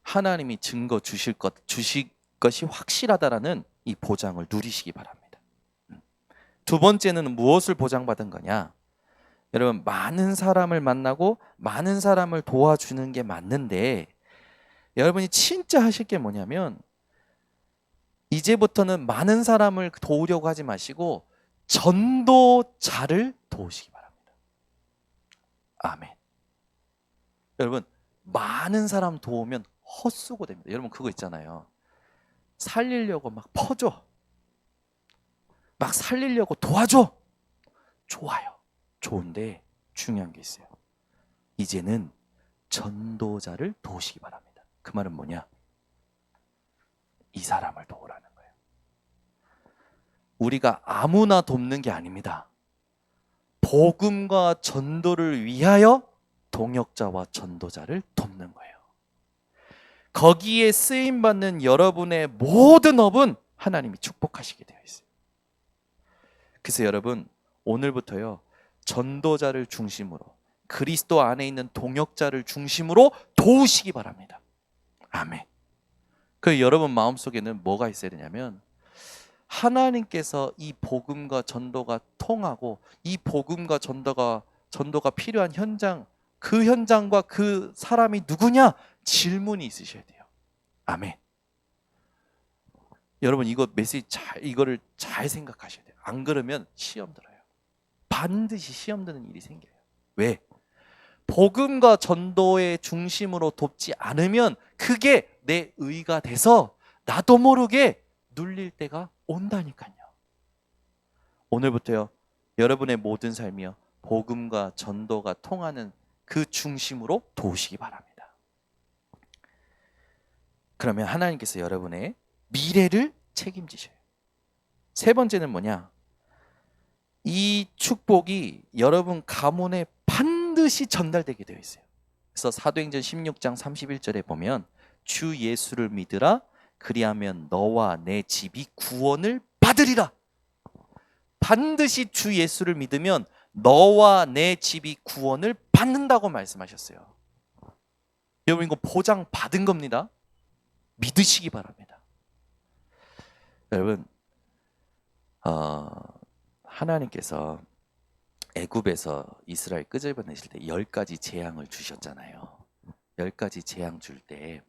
하나님이 증거 주실 것이 확실하다라는 이 보장을 누리시기 바랍니다. 2번째는 무엇을 보장받은 거냐? 여러분 많은 사람을 만나고 많은 사람을 도와주는 게 맞는데 여러분이 진짜 하실 게 뭐냐면 이제부터는 많은 사람을 도우려고 하지 마시고 전도자를 도우시기 바랍니다. 아멘. 여러분 많은 사람 도우면 헛수고 됩니다. 여러분 그거 있잖아요. 살리려고 막 퍼줘. 막 살리려고 도와줘. 좋아요. 좋은데 중요한 게 있어요. 이제는 전도자를 도우시기 바랍니다. 그 말은 뭐냐? 이 사람을 도우라는 거예요. 우리가 아무나 돕는 게 아닙니다. 복음과 전도를 위하여 동역자와 전도자를 돕는 거예요. 거기에 쓰임 받는 여러분의 모든 업은 하나님이 축복하시게 되어 있어요. 그래서 여러분, 오늘부터요, 전도자를 중심으로, 그리스도 안에 있는 동역자를 중심으로 도우시기 바랍니다. 아멘. 그 여러분 마음속에는 뭐가 있어야 되냐면, 하나님께서 이 복음과 전도가 통하고 이 복음과 전도가 필요한 현장, 그 현장과 그 사람이 누구냐? 질문이 있으셔야 돼요. 아멘. 여러분, 이거 메시지 이거를 잘 생각하셔야 돼요. 안 그러면 시험 들어요. 반드시 시험 드는 일이 생겨요. 왜? 복음과 전도의 중심으로 돕지 않으면 그게 내 의가 돼서 나도 모르게 눌릴 때가 온다니까요. 오늘부터요, 여러분의 모든 삶이요, 복음과 전도가 통하는 그 중심으로 도우시기 바랍니다. 그러면 하나님께서 여러분의 미래를 책임지셔요. 세 번째는 뭐냐? 이 축복이 여러분 가문에 반드시 전달되게 되어 있어요. 그래서 사도행전 16장 31절에 보면 주 예수를 믿으라, 그리하면 너와 내 집이 구원을 받으리라. 반드시 주 예수를 믿으면 너와 내 집이 구원을 받는다고 말씀하셨어요. 여러분, 이거 보장 받은 겁니다. 믿으시기 바랍니다. 여러분, 하나님께서 애굽에서 이스라엘 끄집어내실 때 10가지 재앙을 주셨잖아요. 10가지 재앙 줄 때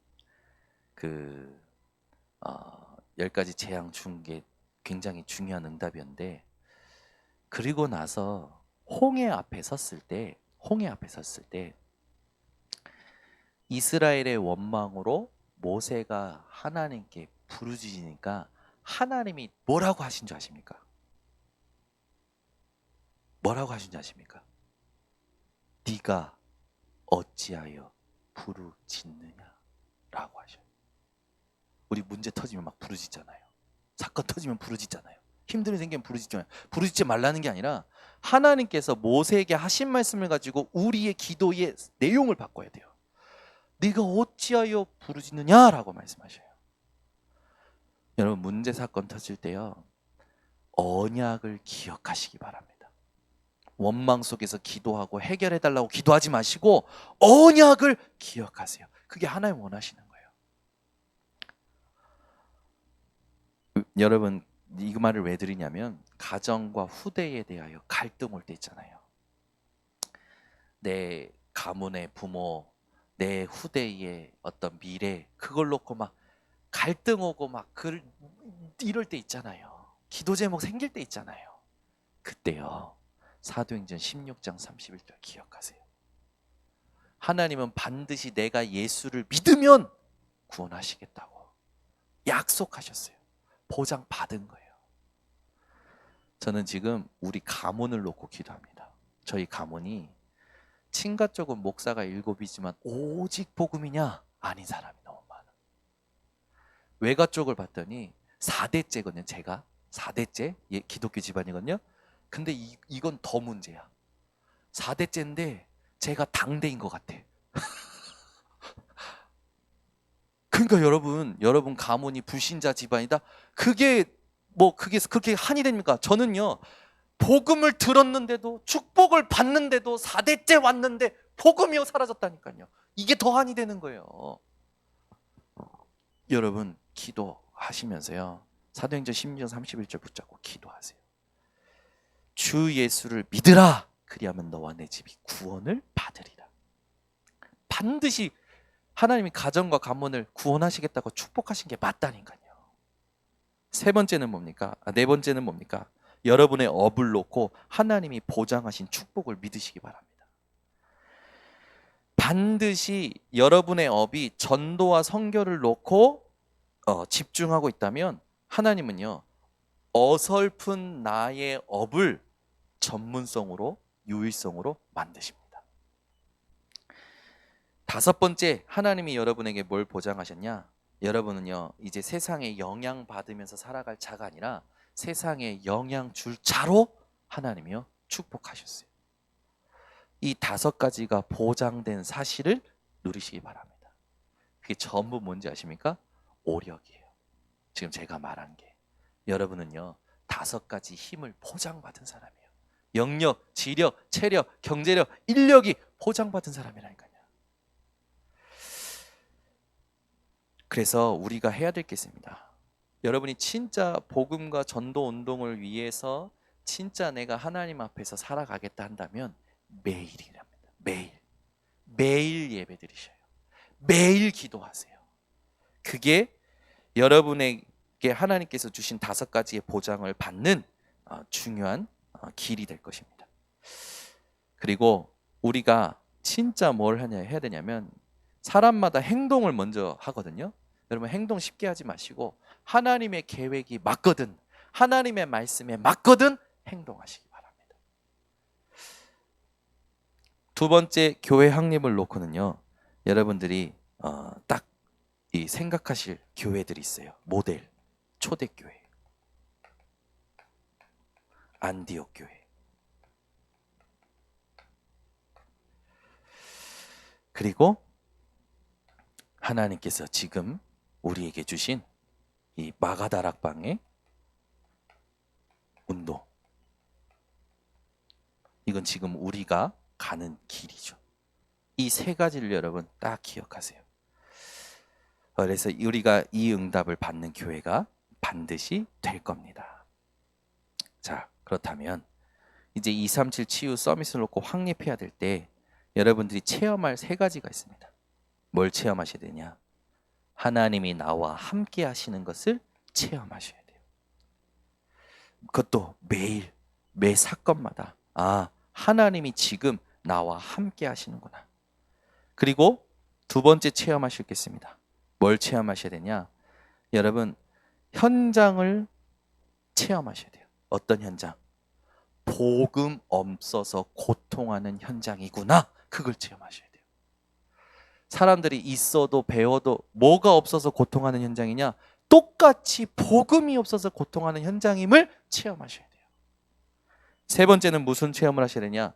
그 10가지 재앙 준 게 굉장히 중요한 응답이었는데, 그리고 나서 홍해 앞에 섰을 때 이스라엘의 원망으로 모세가 하나님께 부르짖으니까 하나님이 뭐라고 하신 줄 아십니까? 뭐라고 하신 줄 아십니까? 네가 어찌하여 부르짖느냐라고 하셔요. 우리 문제 터지면 막 부르짖잖아요. 사건 터지면 부르짖잖아요. 힘든 일 생기면 부르짖잖아요. 부르짖지 말라는 게 아니라 하나님께서 모세에게 하신 말씀을 가지고 우리의 기도의 내용을 바꿔야 돼요. 네가 어찌하여 부르짖느냐라고 말씀하셔요. 여러분, 문제 사건 터질 때요, 언약을 기억하시기 바랍니다. 원망 속에서 기도하고 해결해달라고 기도하지 마시고 언약을 기억하세요. 그게 하나님 원하시는 거예요. 여러분, 이 말을 왜 드리냐면, 가정과 후대에 대하여 갈등 올 때 있잖아요. 내 가문의 부모, 내 후대의 어떤 미래, 그걸 놓고 막 갈등 오고 막 이럴 때 있잖아요. 기도 제목 생길 때 있잖아요. 그때요, 사도행전 16장 31절 기억하세요. 하나님은 반드시 내가 예수를 믿으면 구원하시겠다고 약속하셨어요. 보장 받은 거예요. 저는 지금 우리 가문을 놓고 기도합니다. 저희 가문이 친가 쪽은 목사가 7이지만 오직 복음이냐? 아닌 사람이 너무 많아. 외가 쪽을 봤더니 4대째거든요. 제가 4대째 기독교 집안이거든요. 근데 이건 더 문제야. 4대째인데 제가 당대인 것 같아. 그러니까 여러분 가문이 불신자 집안이다. 그게 그렇게 한이 됩니까? 저는요, 복음을 들었는데도, 축복을 받는데도 4대째 왔는데 복음이요 사라졌다니까요. 이게 더 한이 되는 거예요. 여러분, 기도하시면서요, 사도행전 16장 31절 붙잡고 기도하세요. 주 예수를 믿으라, 그리하면 너와 내 집이 구원을 받으리라. 반드시 하나님이 가정과 가문을 구원하시겠다고 축복하신 게 맞다니까요. 네 번째는 뭡니까? 여러분의 업을 놓고 하나님이 보장하신 축복을 믿으시기 바랍니다. 반드시 여러분의 업이 전도와 선교를 놓고 집중하고 있다면 하나님은요, 어설픈 나의 업을 전문성으로, 유일성으로 만드십니다. 5번째, 하나님이 여러분에게 뭘 보장하셨냐? 여러분은요, 이제 세상에 영향 받으면서 살아갈 자가 아니라 세상에 영향 줄 자로 하나님이요 축복하셨어요. 이 5가지가 보장된 사실을 누리시기 바랍니다. 그게 전부 뭔지 아십니까? 오력이에요. 지금 제가 말한 게. 여러분은요 5가지 힘을 보장받은 사람이에요. 영력, 지력, 체력, 경제력, 인력이 보장받은 사람이라니까요. 그래서 우리가 해야 될 게 있습니다. 여러분이 진짜 복음과 전도 운동을 위해서 진짜 내가 하나님 앞에서 살아가겠다 한다면 매일이랍니다. 매일 예배 드리셔요. 매일 기도하세요. 그게 여러분에게 하나님께서 주신 5가지의 보장을 받는 중요한 길이 될 것입니다. 그리고 우리가 진짜 뭘 해야 되냐면 사람마다 행동을 먼저 하거든요. 여러분 행동 쉽게 하지 마시고 하나님의 계획이 맞거든, 하나님의 말씀에 맞거든 행동하시기 바랍니다. 2번째 교회 확립을 놓고는요. 여러분들이 딱 이 생각하실 교회들이 있어요. 모델, 초대교회, 안디옥 교회. 그리고 하나님께서 지금 우리에게 주신 이 마가다락방의 운동. 이건 지금 우리가 가는 길이죠. 이 3가지를 여러분 딱 기억하세요. 그래서 우리가 이 응답을 받는 교회가 반드시 될 겁니다. 자, 그렇다면 이제 237 치유 서밋을 놓고 확립해야 될 때 여러분들이 체험할 3가지가 있습니다. 뭘 체험하셔야 되냐? 하나님이 나와 함께 하시는 것을 체험하셔야 돼요. 그것도 매일, 매 사건마다 하나님이 지금 나와 함께 하시는구나. 그리고 2번째 체험하실 게 있습니다. 뭘 체험하셔야 되냐? 여러분 현장을 체험하셔야 돼요. 어떤 현장? 복음 없어서 고통하는 현장이구나. 그걸 체험하셔야 돼요. 사람들이 있어도 배워도 뭐가 없어서 고통하는 현장이냐? 똑같이 복음이 없어서 고통하는 현장임을 체험하셔야 돼요. 3번째는 무슨 체험을 하셔야 되냐?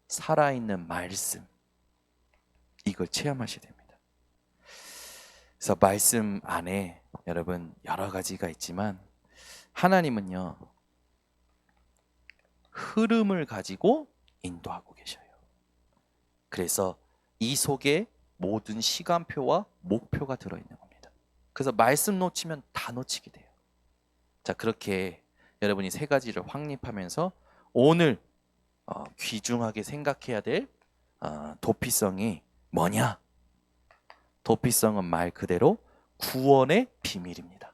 살아있는 말씀. 이걸 체험하셔야 됩니다. 그래서 말씀 안에 여러분 여러 가지가 있지만 하나님은요 흐름을 가지고 인도하고 계셔요. 그래서 이 속에 모든 시간표와 목표가 들어있는 겁니다. 그래서 말씀 놓치면 다 놓치게 돼요. 자, 그렇게 여러분이 3가지를 확립하면서 오늘 귀중하게 생각해야 될 도피성이 뭐냐? 도피성은 말 그대로 구원의 비밀입니다.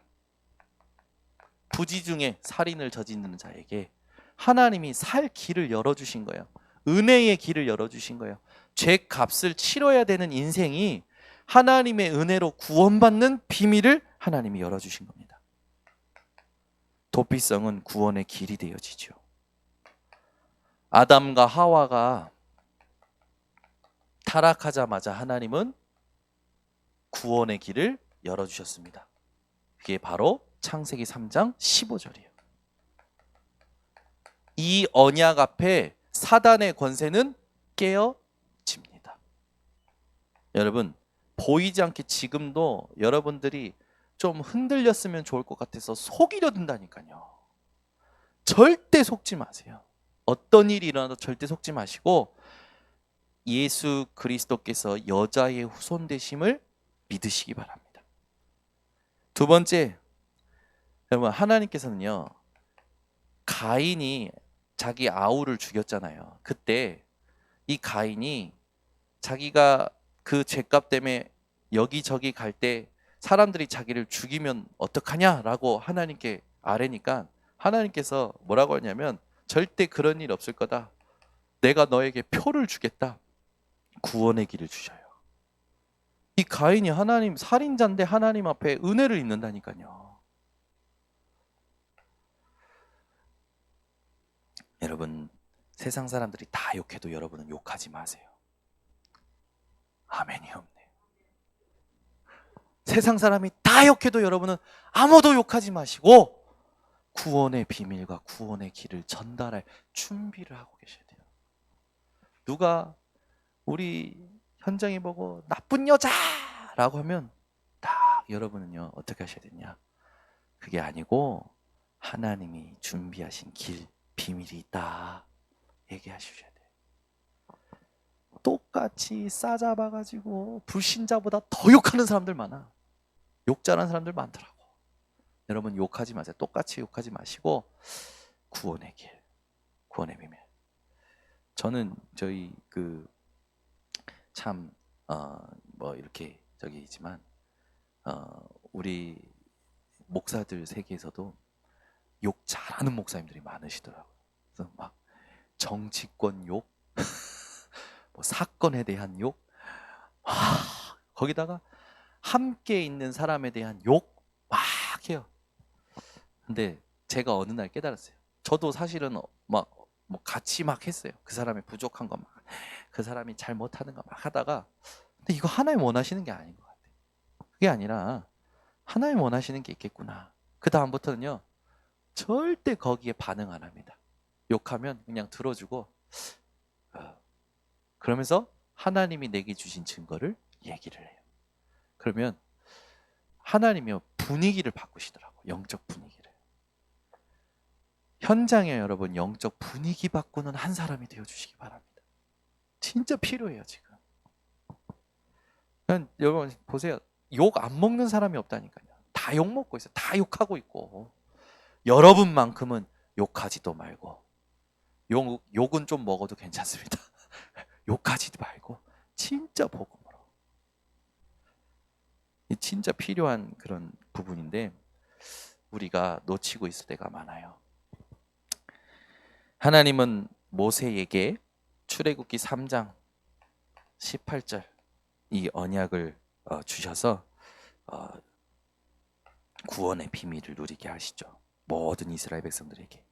부지 중에 살인을 저지르는 자에게 하나님이 살 길을 열어주신 거예요. 은혜의 길을 열어주신 거예요. 죄 값을 치러야 되는 인생이 하나님의 은혜로 구원받는 비밀을 하나님이 열어주신 겁니다. 도피성은 구원의 길이 되어지죠. 아담과 하와가 타락하자마자 하나님은 구원의 길을 열어주셨습니다. 그게 바로 창세기 3장 15절이에요. 이 언약 앞에 사단의 권세는 깨어집니다. 여러분 보이지 않게 지금도 여러분들이 좀 흔들렸으면 좋을 것 같아서 속이려 든다니까요. 절대 속지 마세요. 어떤 일이 일어나도 절대 속지 마시고 예수 그리스도께서 여자의 후손 되심을 믿으시기 바랍니다. 2번째, 여러분 하나님께서는요 가인이 자기 아우를 죽였잖아요. 그때 이 가인이 자기가 그 죄값 때문에 여기저기 갈 때 사람들이 자기를 죽이면 어떡하냐라고 하나님께 아뢰니까 하나님께서 뭐라고 하냐면 절대 그런 일 없을 거다. 내가 너에게 표를 주겠다. 구원의 길을 주셔요. 이 가인이 하나님 살인자인데 하나님 앞에 은혜를 입는다니까요. 여러분 세상 사람들이 다 욕해도 여러분은 욕하지 마세요. 아멘이 없네요. 세상 사람이 다 욕해도 여러분은 아무도 욕하지 마시고 구원의 비밀과 구원의 길을 전달할 준비를 하고 계셔야 돼요. 누가 우리 현장에 보고 나쁜 여자라고 라고 하면 딱 여러분은요 어떻게 하셔야 되냐, 그게 아니고 하나님이 준비하신 길, 비밀이 있다 얘기하셔야 돼요. 똑같이 싸잡아가지고 불신자보다 더 욕하는 사람들 많아. 욕 잘하는 사람들 많더라고. 여러분 욕하지 마세요. 똑같이 욕하지 마시고 구원의 길, 구원의 비밀. 저는 저희 참 뭐 이렇게 저기지만 우리 목사들 세계에서도 욕 잘하는 목사님들이 많으시더라고요. 그래서 막 정치권 욕, 뭐 사건에 대한 욕, 거기다가 함께 있는 사람에 대한 욕 막 해요. 근데 제가 어느 날 깨달았어요. 저도 사실은 막 뭐 같이 막 했어요. 그 사람이 부족한 거 막, 그 사람이 잘못하는 거 막 하다가, 근데 이거 하나님 원하시는 게 아닌 것 같아요. 그게 아니라 하나님 원하시는 게 있겠구나. 그 다음부터는요 절대 거기에 반응 안 합니다. 욕하면 그냥 들어주고 그러면서 하나님이 내게 주신 증거를 얘기를 해요. 그러면 하나님이 분위기를 바꾸시더라고요. 영적 분위기를. 현장에 여러분 영적 분위기 바꾸는 한 사람이 되어주시기 바랍니다. 진짜 필요해요 지금. 여러분 보세요. 욕 안 먹는 사람이 없다니까요. 다 욕 먹고 있어요. 다 욕하고 있고. 여러분만큼은 욕하지도 말고, 욕은 좀 먹어도 괜찮습니다. 욕하지도 말고 진짜 복음으로. 진짜 필요한 그런 부분인데 우리가 놓치고 있을 때가 많아요. 하나님은 모세에게 출애굽기 3장 18절 이 언약을 주셔서 구원의 비밀을 누리게 하시죠. 모든 이스라엘 백성들에게.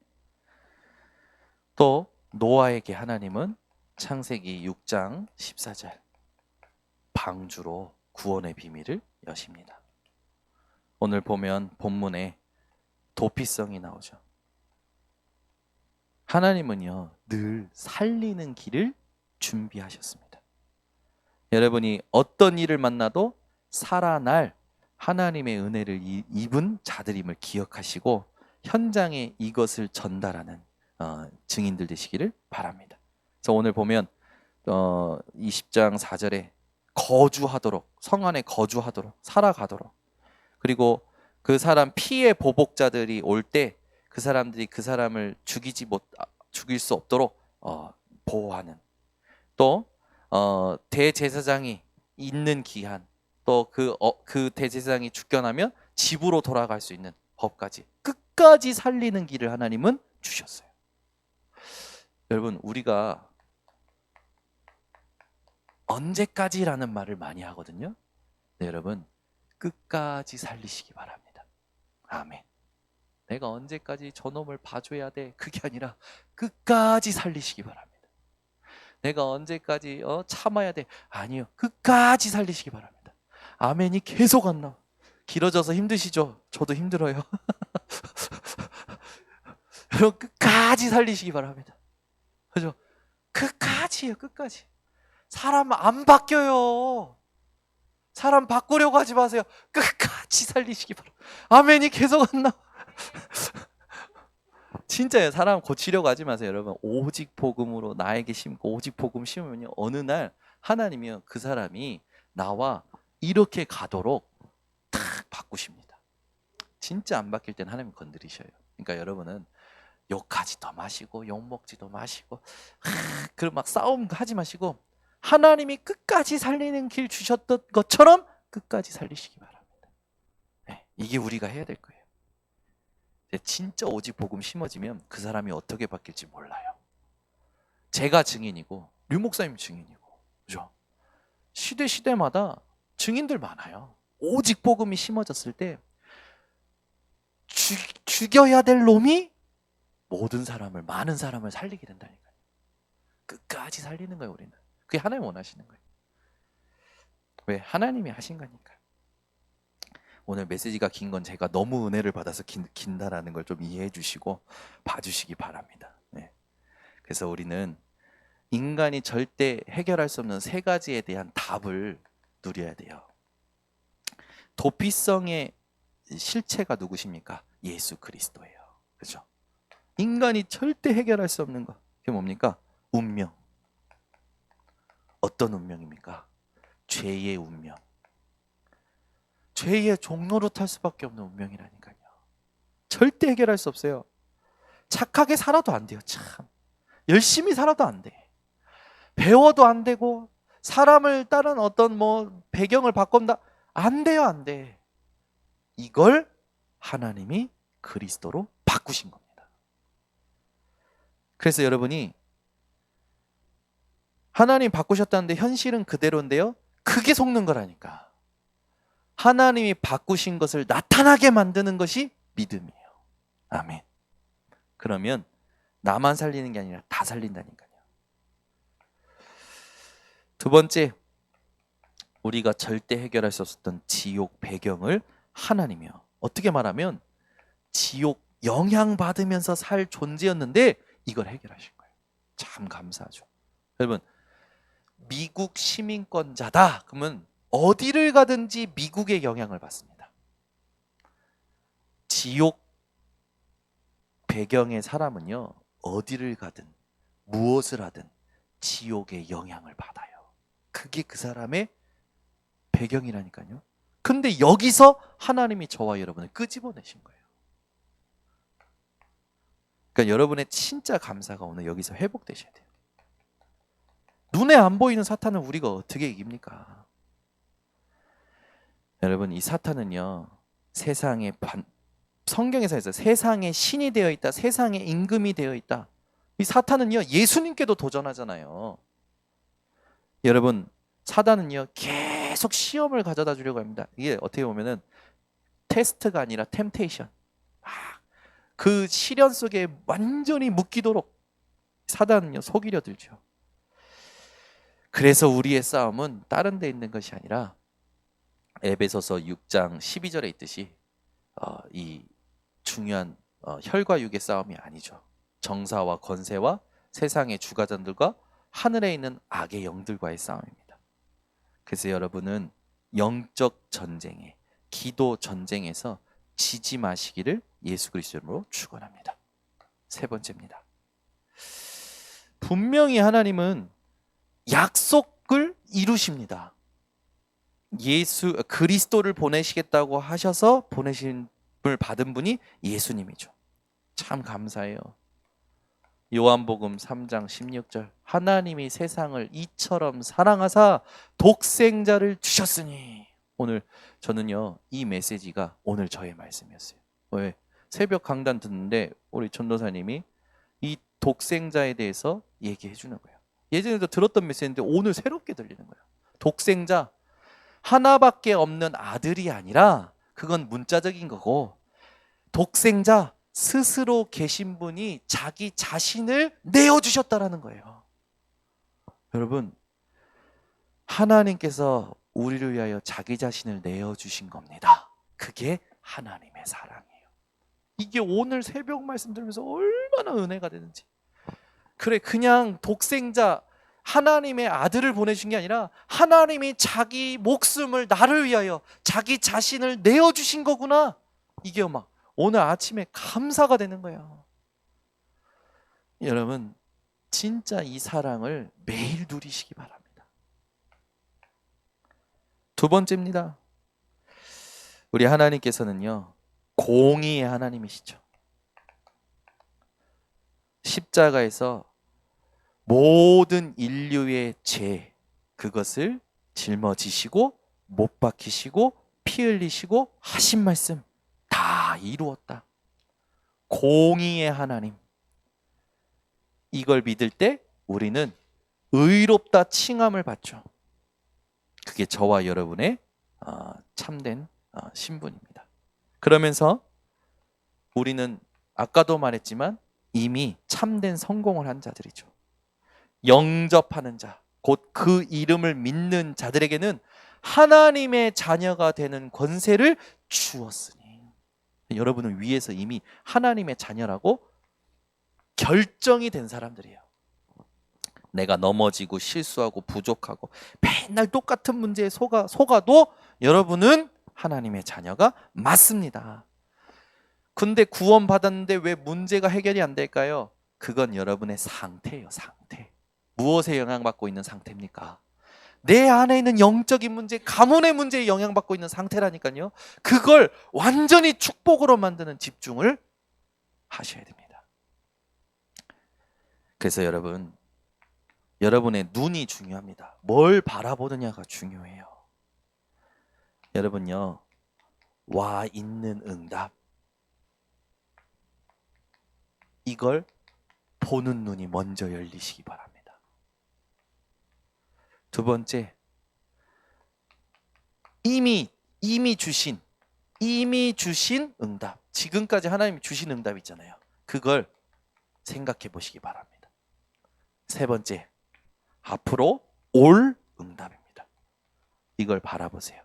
또 노아에게 하나님은 창세기 6장 14절 방주로 구원의 비밀을 여십니다. 오늘 보면 본문에 도피성이 나오죠. 하나님은요 늘 살리는 길을 준비하셨습니다. 여러분이 어떤 일을 만나도 살아날 하나님의 은혜를 입은 자들임을 기억하시고 현장에 이것을 전달하는 증인들 되시기를 바랍니다. 그래서 오늘 보면 20장 4절에 거주하도록, 성 안에 거주하도록, 살아가도록, 그리고 그 사람 피해 보복자들이 올 때 그 사람들이 그 사람을 죽일 수 없도록 보호하는, 또 대제사장이 있는 기한, 또 그 대제사장이 죽겨나면 집으로 돌아갈 수 있는 법까지 끝까지 살리는 길을 하나님은 주셨어요. 여러분 우리가 언제까지라는 말을 많이 하거든요. 네, 여러분 끝까지 살리시기 바랍니다. 아멘. 내가 언제까지 저놈을 봐줘야 돼? 그게 아니라 끝까지 살리시기 바랍니다. 내가 언제까지 참아야 돼? 아니요. 끝까지 살리시기 바랍니다. 아멘이 계속 안 나와. 길어져서 힘드시죠? 저도 힘들어요. 여러분 끝까지 살리시기 바랍니다. 그죠? 끝까지요. 끝까지. 사람 안 바뀌어요. 사람 바꾸려고 하지 마세요. 끝까지 살리시기 바랍니다. 아멘이 계속 안 나와. 진짜요. 사람 고치려고 하지 마세요. 여러분 오직 복음으로 나에게 심고 오직 복음 심으면요 어느 날 하나님이요 그 사람이 나와 이렇게 가도록 탁 바꾸십니다. 진짜 안 바뀔 땐 하나님 건드리셔요. 그러니까 여러분은 욕하지도 마시고 욕먹지도 마시고 그럼 막 싸움 하지 마시고 하나님이 끝까지 살리는 길 주셨던 것처럼 끝까지 살리시기 바랍니다. 네, 이게 우리가 해야 될 거예요. 진짜 오직 복음 심어지면 그 사람이 어떻게 바뀔지 몰라요. 제가 증인이고 류 목사님 증인이고, 그죠? 시대마다 증인들 많아요. 오직 복음이 심어졌을 때 죽여야 될 놈이 모든 사람을, 많은 사람을 살리게 된다니까요. 끝까지 살리는 거예요. 우리는 그게 하나님 원하시는 거예요. 왜? 하나님이 하신 거니까. 오늘 메시지가 긴 건 제가 너무 은혜를 받아서 긴다라는 걸 좀 이해해 주시고 봐주시기 바랍니다. 네. 그래서 우리는 인간이 절대 해결할 수 없는 세 가지에 대한 답을 누려야 돼요. 도피성의 실체가 누구십니까? 예수 그리스도예요. 그렇죠? 인간이 절대 해결할 수 없는 것. 그게 뭡니까? 운명. 어떤 운명입니까? 죄의 운명. 죄의 종로로 탈 수밖에 없는 운명이라니까요. 절대 해결할 수 없어요. 착하게 살아도 안 돼요. 참. 열심히 살아도 안 돼. 배워도 안 되고 사람을 다른 어떤 배경을 바꾼다. 안 돼요, 안 돼. 이걸 하나님이 그리스도로 바꾸신 겁니다. 그래서 여러분이 하나님 바꾸셨다는데 현실은 그대로인데요. 그게 속는 거라니까. 하나님이 바꾸신 것을 나타나게 만드는 것이 믿음이에요. 아멘. 그러면 나만 살리는 게 아니라 다 살린다니까요. 두 번째, 우리가 절대 해결할 수 없었던 지옥 배경을 하나님이요. 어떻게 말하면 지옥 영향받으면서 살 존재였는데 이걸 해결하신 거예요. 참 감사하죠. 여러분, 미국 시민권자다. 그러면 어디를 가든지 미국의 영향을 받습니다. 지옥 배경의 사람은요, 어디를 가든 무엇을 하든 지옥의 영향을 받아요. 그게 그 사람의 배경이라니까요. 근데 여기서 하나님이 저와 여러분을 끄집어내신 거예요. 그러니까 여러분의 진짜 감사가 오늘 여기서 회복되셔야 돼요. 눈에 안 보이는 사탄을 우리가 어떻게 이깁니까? 여러분, 이 사탄은요, 성경에서 해서 세상의 신이 되어 있다, 세상의 임금이 되어 있다. 이 사탄은요, 예수님께도 도전하잖아요. 여러분, 사단은요, 계속 시험을 가져다 주려고 합니다. 이게 어떻게 보면은 테스트가 아니라 템테이션. 그 시련 속에 완전히 묶이도록 사단은요, 속이려 들죠. 그래서 우리의 싸움은 다른 데 있는 것이 아니라 에베소서 6장 12절에 있듯이 이 중요한 혈과 육의 싸움이 아니죠. 정사와 권세와 세상의 주가전들과 하늘에 있는 악의 영들과의 싸움입니다. 그래서 여러분은 영적 전쟁에, 기도 전쟁에서 지지 마시기를 예수 그리스도 이름으로 축원합니다. 세 번째입니다. 분명히 하나님은 약속을 이루십니다. 예수 그리스도를 보내시겠다고 하셔서 보내심을 받은 분이 예수님이죠. 참 감사해요. 요한복음 3장 16절, 하나님이 세상을 이처럼 사랑하사 독생자를 주셨으니. 오늘 저는요, 이 메시지가 오늘 저의 말씀이었어요. 왜? 새벽 강단 듣는데 우리 전도사님이 이 독생자에 대해서 얘기해 주는 거예요. 예전에도 들었던 메시지인데 오늘 새롭게 들리는 거예요. 독생자, 하나밖에 없는 아들이 아니라 그건 문자적인 거고, 독생자, 스스로 계신 분이 자기 자신을 내어주셨다라는 거예요. 여러분, 하나님께서 우리를 위하여 자기 자신을 내어주신 겁니다. 그게 하나님의 사랑이에요. 이게 오늘 새벽 말씀 들으면서 얼마나 은혜가 되는지. 그래, 그냥 독생자 하나님의 아들을 보내신 게 아니라 하나님이 자기 목숨을 나를 위하여 자기 자신을 내어주신 거구나. 이게 막 오늘 아침에 감사가 되는 거예요. 여러분, 진짜 이 사랑을 매일 누리시기 바랍니다. 두 번째입니다. 우리 하나님께서는요, 공의의 하나님이시죠. 십자가에서 모든 인류의 죄, 그것을 짊어지시고 못 박히시고 피 흘리시고 하신 말씀 다 이루었다. 공의의 하나님. 이걸 믿을 때 우리는 의롭다 칭함을 받죠. 그게 저와 여러분의 참된 신분입니다. 그러면서 우리는 아까도 말했지만 이미 참된 성공을 한 자들이죠. 영접하는 자, 곧 그 이름을 믿는 자들에게는 하나님의 자녀가 되는 권세를 주었으니, 여러분은 위에서 이미 하나님의 자녀라고 결정이 된 사람들이에요. 내가 넘어지고 실수하고 부족하고 맨날 똑같은 문제에 속아도 여러분은 하나님의 자녀가 맞습니다. 근데 구원받았는데 왜 문제가 해결이 안 될까요? 그건 여러분의 상태예요, 상태. 무엇에 영향받고 있는 상태입니까? 내 안에 있는 영적인 문제, 가문의 문제에 영향받고 있는 상태라니까요. 그걸 완전히 축복으로 만드는 집중을 하셔야 됩니다. 그래서 여러분의 눈이 중요합니다. 뭘 바라보느냐가 중요해요. 여러분요, 와 있는 응답, 이걸 보는 눈이 먼저 열리시기 바랍니다. 두 번째, 이미 주신 응답, 지금까지 하나님이 주신 응답 있잖아요. 그걸 생각해 보시기 바랍니다. 세 번째, 앞으로 올 응답입니다. 이걸 바라보세요.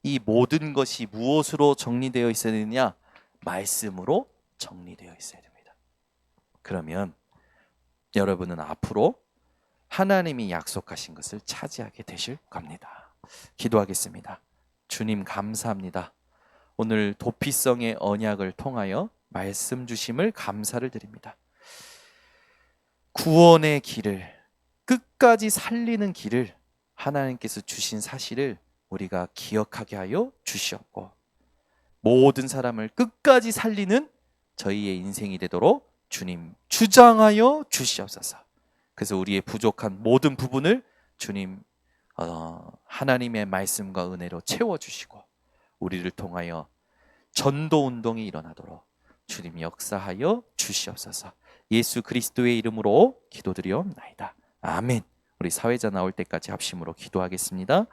이 모든 것이 무엇으로 정리되어 있어야 되느냐? 말씀으로 정리되어 있어야 됩니다. 그러면 여러분은 앞으로 하나님이 약속하신 것을 차지하게 되실 겁니다. 기도하겠습니다. 주님 감사합니다. 오늘 도피성의 언약을 통하여 말씀 주심을 감사를 드립니다. 구원의 길을, 끝까지 살리는 길을 하나님께서 주신 사실을 우리가 기억하게 하여 주시옵고, 모든 사람을 끝까지 살리는 저희의 인생이 되도록 주님 주장하여 주시옵소서. 그래서 우리의 부족한 모든 부분을 주님 하나님의 말씀과 은혜로 채워주시고, 우리를 통하여 전도 운동이 일어나도록 주님 역사하여 주시옵소서. 예수 그리스도의 이름으로 기도드리옵나이다. 아멘. 우리 사회자 나올 때까지 합심으로 기도하겠습니다.